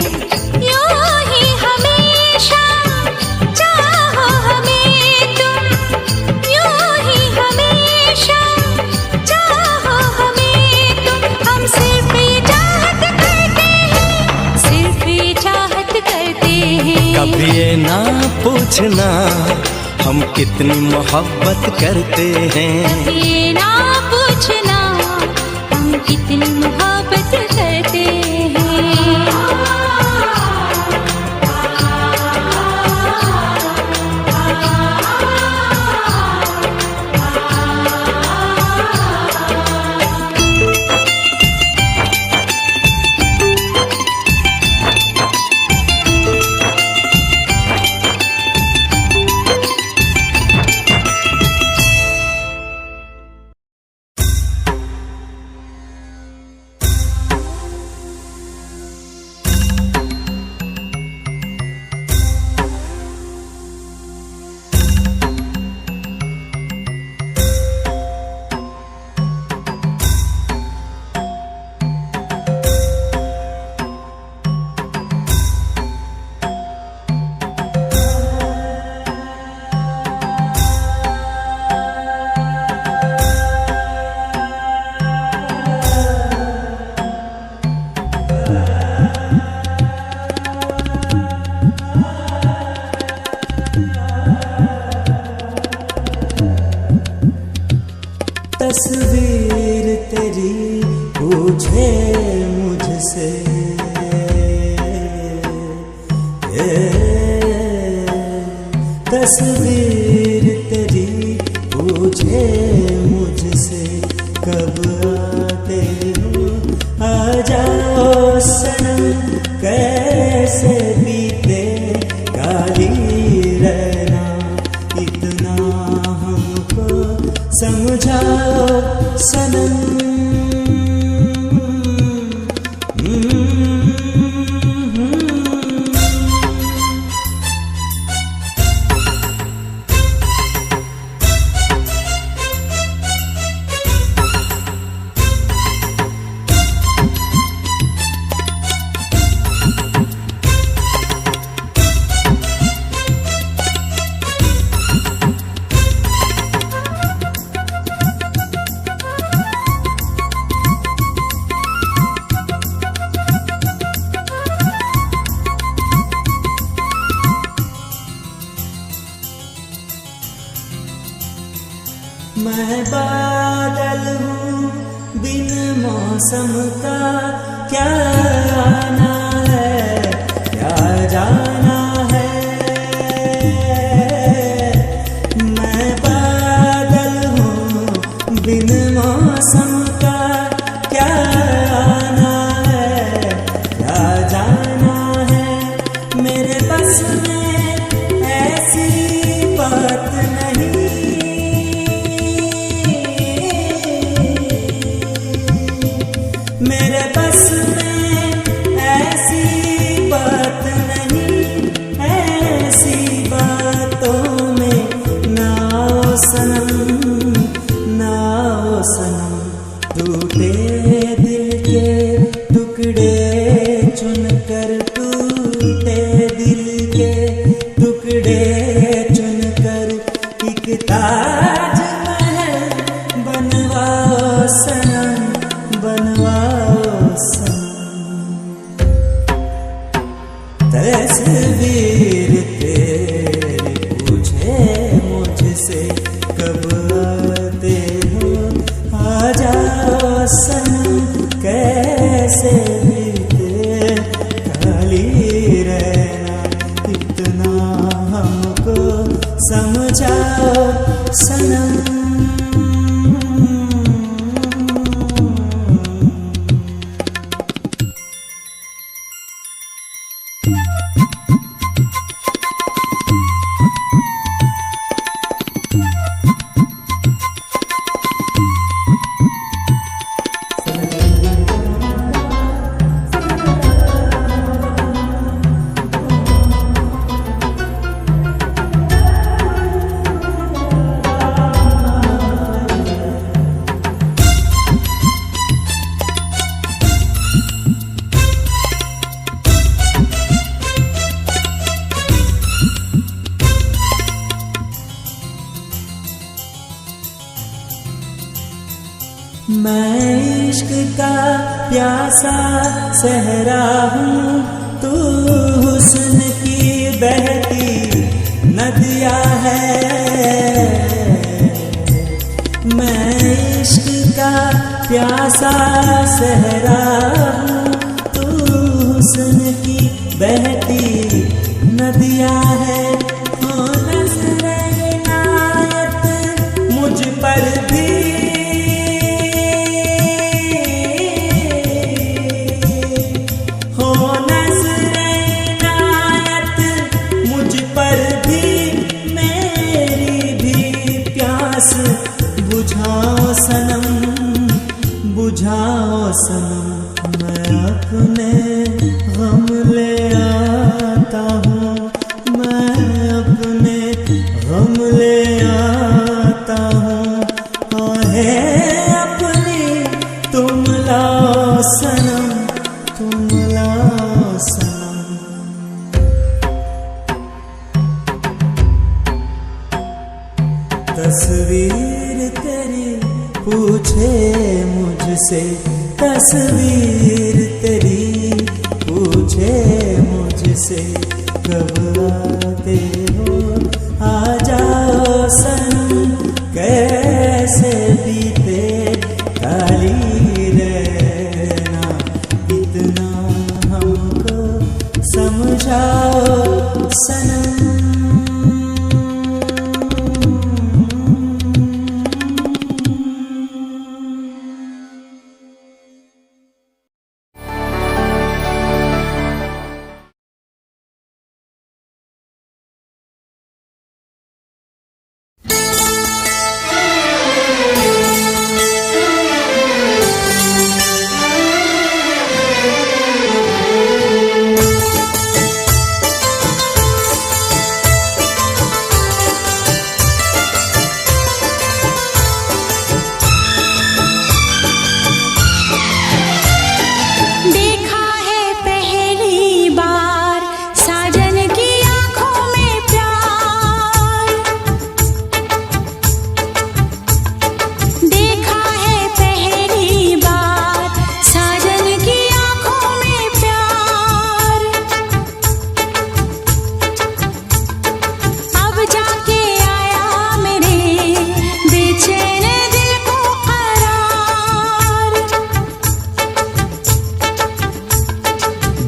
कभी ये ना पूछना हम कितनी मोहब्बत करते हैं, कभी ना पूछना हम कितनी मोहब्बत करते हैं। तस्वीर तेरी पूछे मुझसे, तस्वीर तेरी पूछे मुझसे, कब आते हो आ जाओ सनम, कैसे बीते काली रहना, इतना हमको समझाओ सनम। मैं बादल हूँ बिन मौसम का, क्या आना है क्या जाना है। मैं बादल हूँ बिन मौसम का, क्या आना है क्या जाना है। मेरे बस में ऐसी बात नहीं, मेरे बस में ऐसी बात नहीं, ऐसी बातों में ना आओ सनम, ना आओ सनम। टूटे दिल के टुकड़े चुनकर, टूटे दिल के टुकड़े चुनकर, एक ताजमहल बनवाओ सनम, बनवाओ सनम। तस्वीर तेरी पूछे मुझसे, कब आते हो आ जाओ सनम, कैसे बीते खाली रहना, इतना हमको समझाओ सनम। मैं इश्क का प्यासा सहरा हूँ, तू हुस्न की बहती नदिया है। मैं इश्क का प्यासा सहरा हूँ, तू हुस्न की बहती नदिया है। हो नज़्र इनायत मुझ पर भी, बुझाओ सनम, बुझाओ सनम। मैं अपने गम ले आता हूँ, मैं अपने गम ले आता हूँ। आहें अपनी तुम लाओ सनम, तुम लाओ सनम। तस्वीर तेरी पूछे मुझसे, तस्वीर तेरी पूछे मुझसे, कब आते हो आ जाओ सनम, कैसे बीते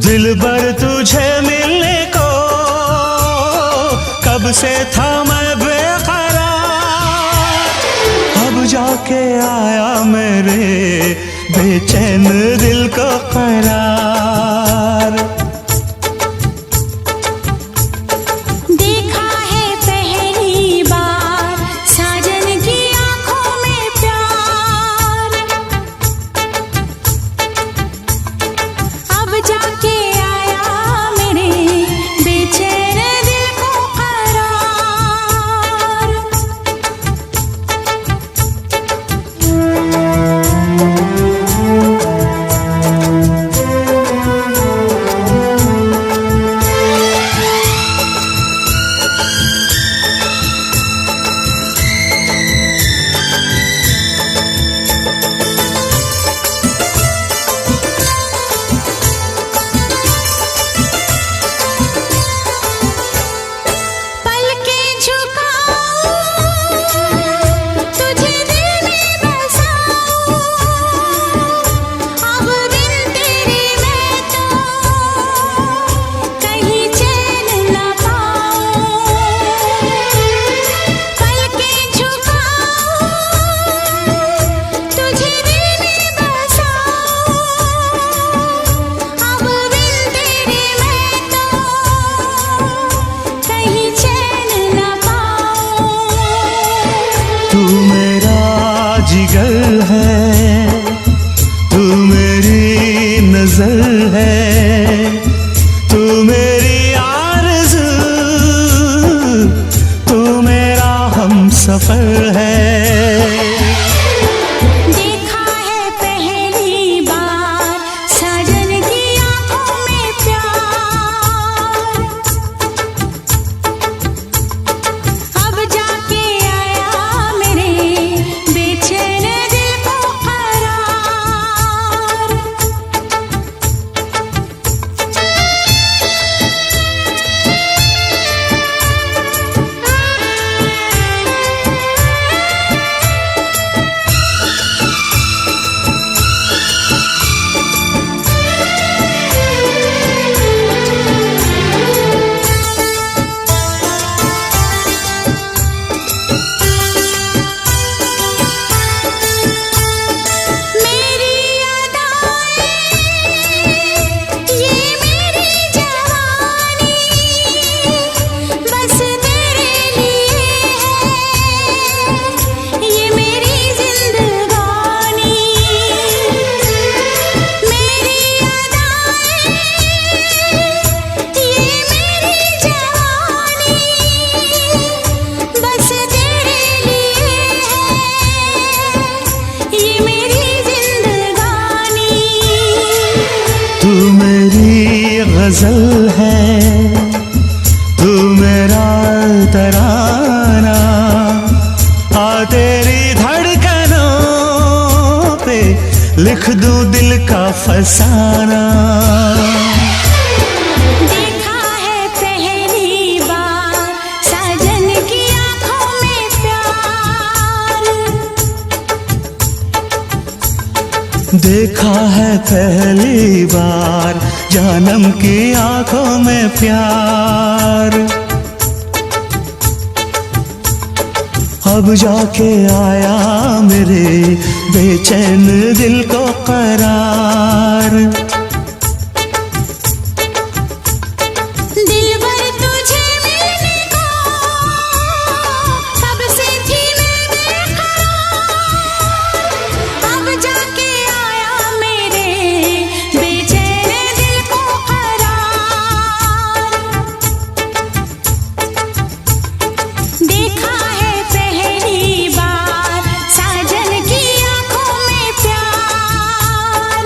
दिलबर तुझे मिलने को कब से था मैं बेकरार, अब जाके आया मेरे बेचैन दिल को करार। देखा है पहली बार साजन की आंखों में प्यार, अब जाके आया मेरे बेचैन दिल को करार। तू मेरा जिगर है, तू मेरी नजर है, तू मेरी आरज़ू, तू मेरा हमसफर है। देखा है पहली बार साजन की आंखों में प्यार, अब जाके आया मेरे बेचैन दिल को करार। मेरी अदाएं, ये मेरी जवानी, बस तेरे लिए है, ये मेरी जिंदगानी। मेरी अदाएं, ये मेरी जवानी, बस तेरे लिए है, ये मेरी जिंदगानी। तू मेरी गजल है, तू मेरा तराना, आ तेरी धड़कनों पे लिख दूं दिल का फसाना। देखा है पहली बार साजन की आंखों में प्यार, देखा है पहली बार जानम की आंखों में प्यार, अब जाके आया मेरे बेचैन दिल को करार। दिलबर तुझे मिलने को कब से थी मैं बेकरार, अब जाके आया मेरे बेचैन दिल को करार। देखा है पहली बार साजन की आंखों में प्यार,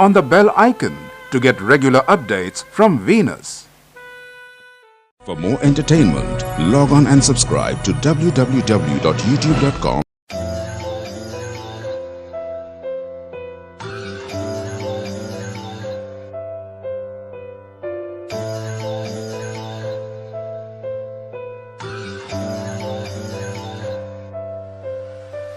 on the bell icon to get regular updates from Venus. For more entertainment, log on and subscribe to www.youtube.com.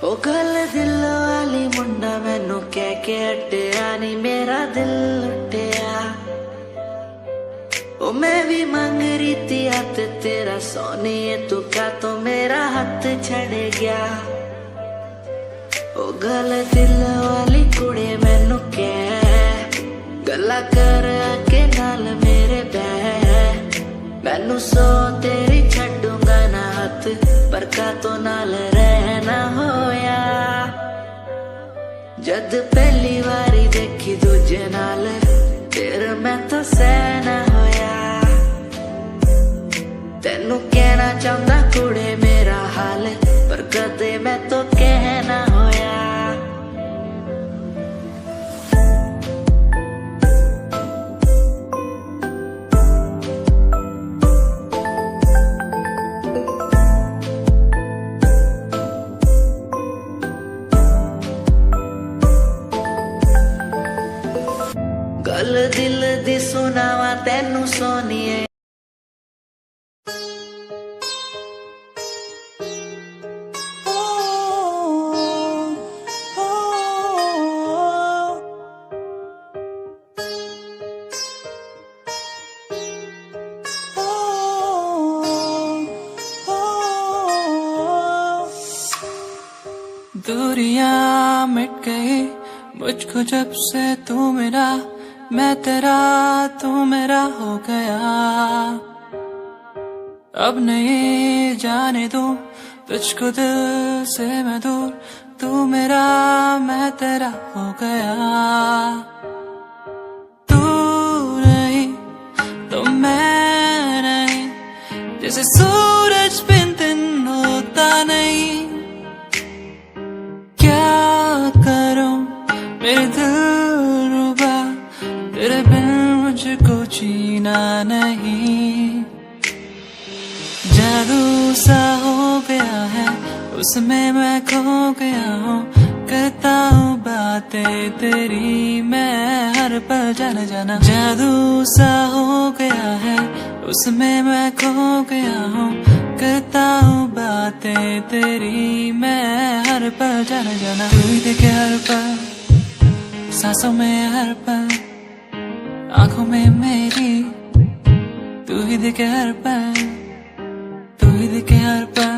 ओ गल दिल वाली मुंडा मैनू कह के हटिया नी मेरा दिल लुटिया ओ मैं भी मांग रही थी हाथ तेरा सोनिए तू का तो मेरा हाथ छड़ गया ओ गल दिल वाली कुड़ी मैनू कह गल्ला कर के नाल मेरे बह मैनू सो तेरी छड्डूंगा ना हाथ पर का तो नाल रहना होया जद पहली बारी देखी दूजे नाल फिर मैं तो सहना होया तेनू कहना चाहता कुड़े मेरा हाल पर कदे मैं तो कहना होया गल दिल दी सुनावा तेनू सोनिए दूरियां मिट गई मुझको जब से तू मेरा मैं तेरा तू मेरा हो गया अब नहीं जाने दूं तुझको दिल से मैं दूर तू मेरा मैं तेरा हो गया तू नहीं तो मैं नहीं जैसे सूरज बिन दिन होता नहीं क्या करूं मेरे दिल रुबा तेरे बिन मुझको जीना नहीं जादू सा हो गया है उसमें मैं खो गया हूँ करता हूँ बातें तेरी मैं हर पल जाना जाना जादू सा हो गया है उसमें मैं खो गया हूँ करता हूँ बातें तेरी मैं हर पल जाना जाना तू ही देखे हर पल सांसों में हर पल आंखों में मेरी तू ही दिखे हर पल तू ही दिखे हर पल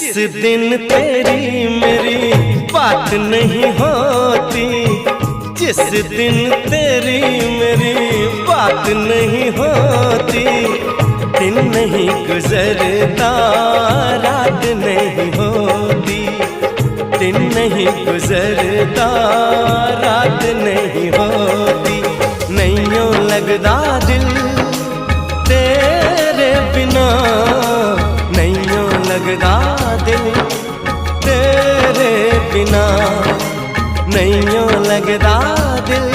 जिस दिन तेरी मेरी बात नहीं होती, जिस दिन तेरी मेरी बात नहीं होती, दिन नहीं गुजरता रात नहीं होती, दिन नहीं गुजरता रात नहीं होती। नहीं यूं लगदा दिल तेरे बिना, नहीं यूं लगदा दिल तेरे बिना, नहीं यूं लगदा दिल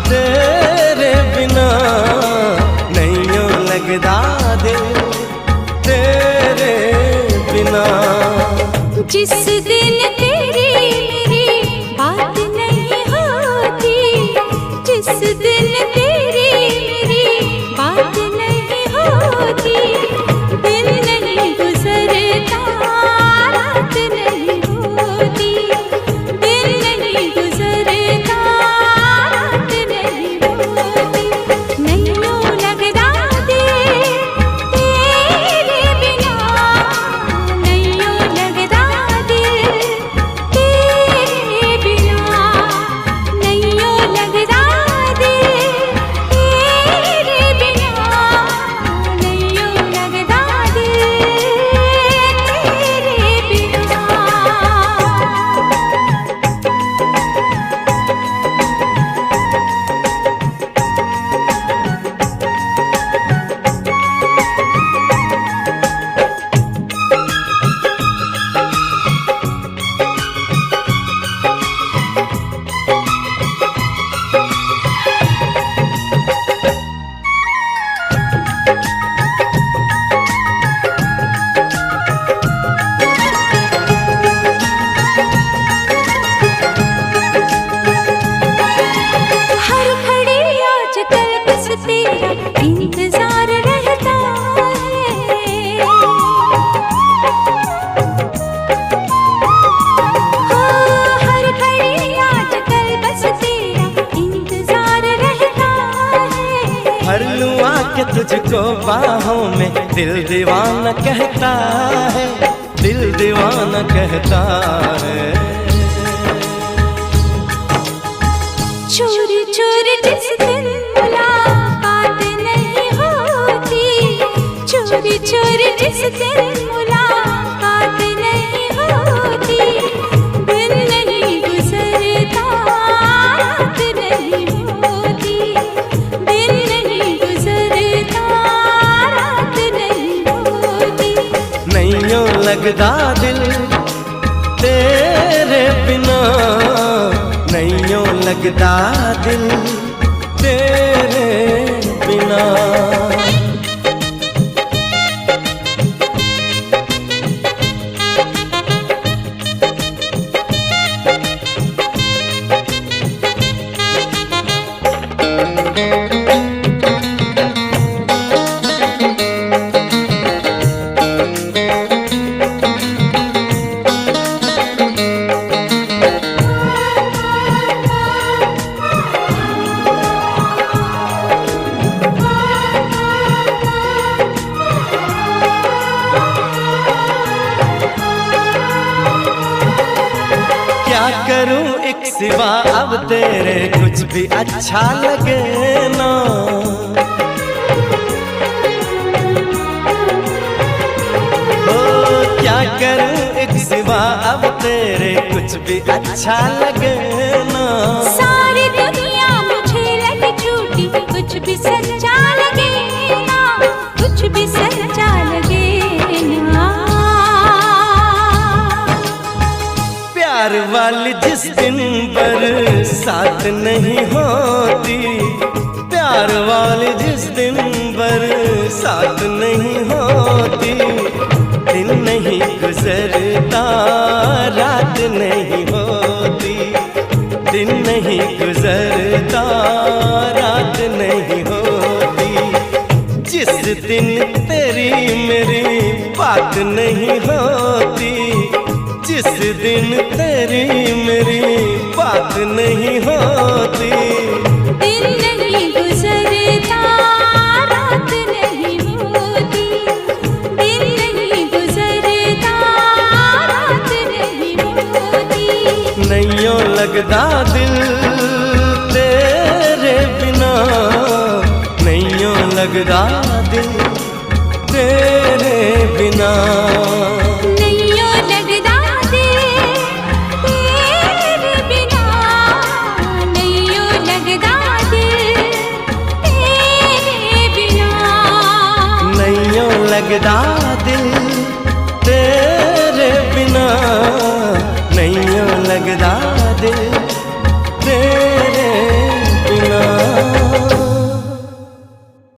तेरे बिना, नहीं यूं लगदा दिल तेरे बिना। जिस दिन तेरी मेरी बात नहीं होती, जिस दिन तेरी मेरी बात नहीं होती, दिन नहीं गुजरता रात नहीं होती, दिन नहीं गुजरता रात नहीं होती। नहीं यूं लगदा दिल तेरे बिना, नहीं यूं लगदा दिल तेरे बिना, नहीं यूं लगदा दिल तेरे बिना, नहीं यूं लगदा दिल तेरे बिना। हर घड़ी आजकल बस तेरा इंतजार रहता है, हाँ, हर घड़ी आजकल बस तेरा इंतजार रहता है। भर लूं आके तुझको बाहों में, दिल दीवाना कहता है, दिल दीवाना कहता है। चोरी चोरी जिस दिन मुलाकात नहीं होती, चोरी चोरी जिस दिन मुलाकात नहीं होती, दिन नहीं गुजरता रात नहीं होती, दिन नहीं गुजरता रात नहीं होती। नहीं यूं लगदा दिल तेरे बिना, नहीं यूं लगदा दिल तेरे बिना। क्या करूं एक सिवा अब तेरे कुछ भी अच्छा लगे ना, ओ क्या करूं एक सिवा अब तेरे कुछ भी अच्छा लगे ना। सारी दुनिया मुझे लगी झूठी, कुछ भी सच्चा लगे ना, कुछ भी सच्चा लगे ना। प्यार वाली जिस दिन बरसात नहीं होती, प्यार वाली जिस दिन बरसात नहीं होती, दिन नहीं गुजरता रात नहीं होती, दिन नहीं गुजरता रात नहीं होती। जिस दिन तेरी मेरी बात नहीं होती, जिस दिन तेरी मेरी बात नहीं होती, दिन नहीं गुजरता रात नहीं होती, दिन नहीं गुजरता लगदा दिल तेरे बिना, नैयों लगदा दिल तेरे बिना। नैयों लगदा दिल तेरे बिना, नैयों लगदा दिल तेरे बिना। नैयों लगदा दिल तेरे बिना, नैयों लगदा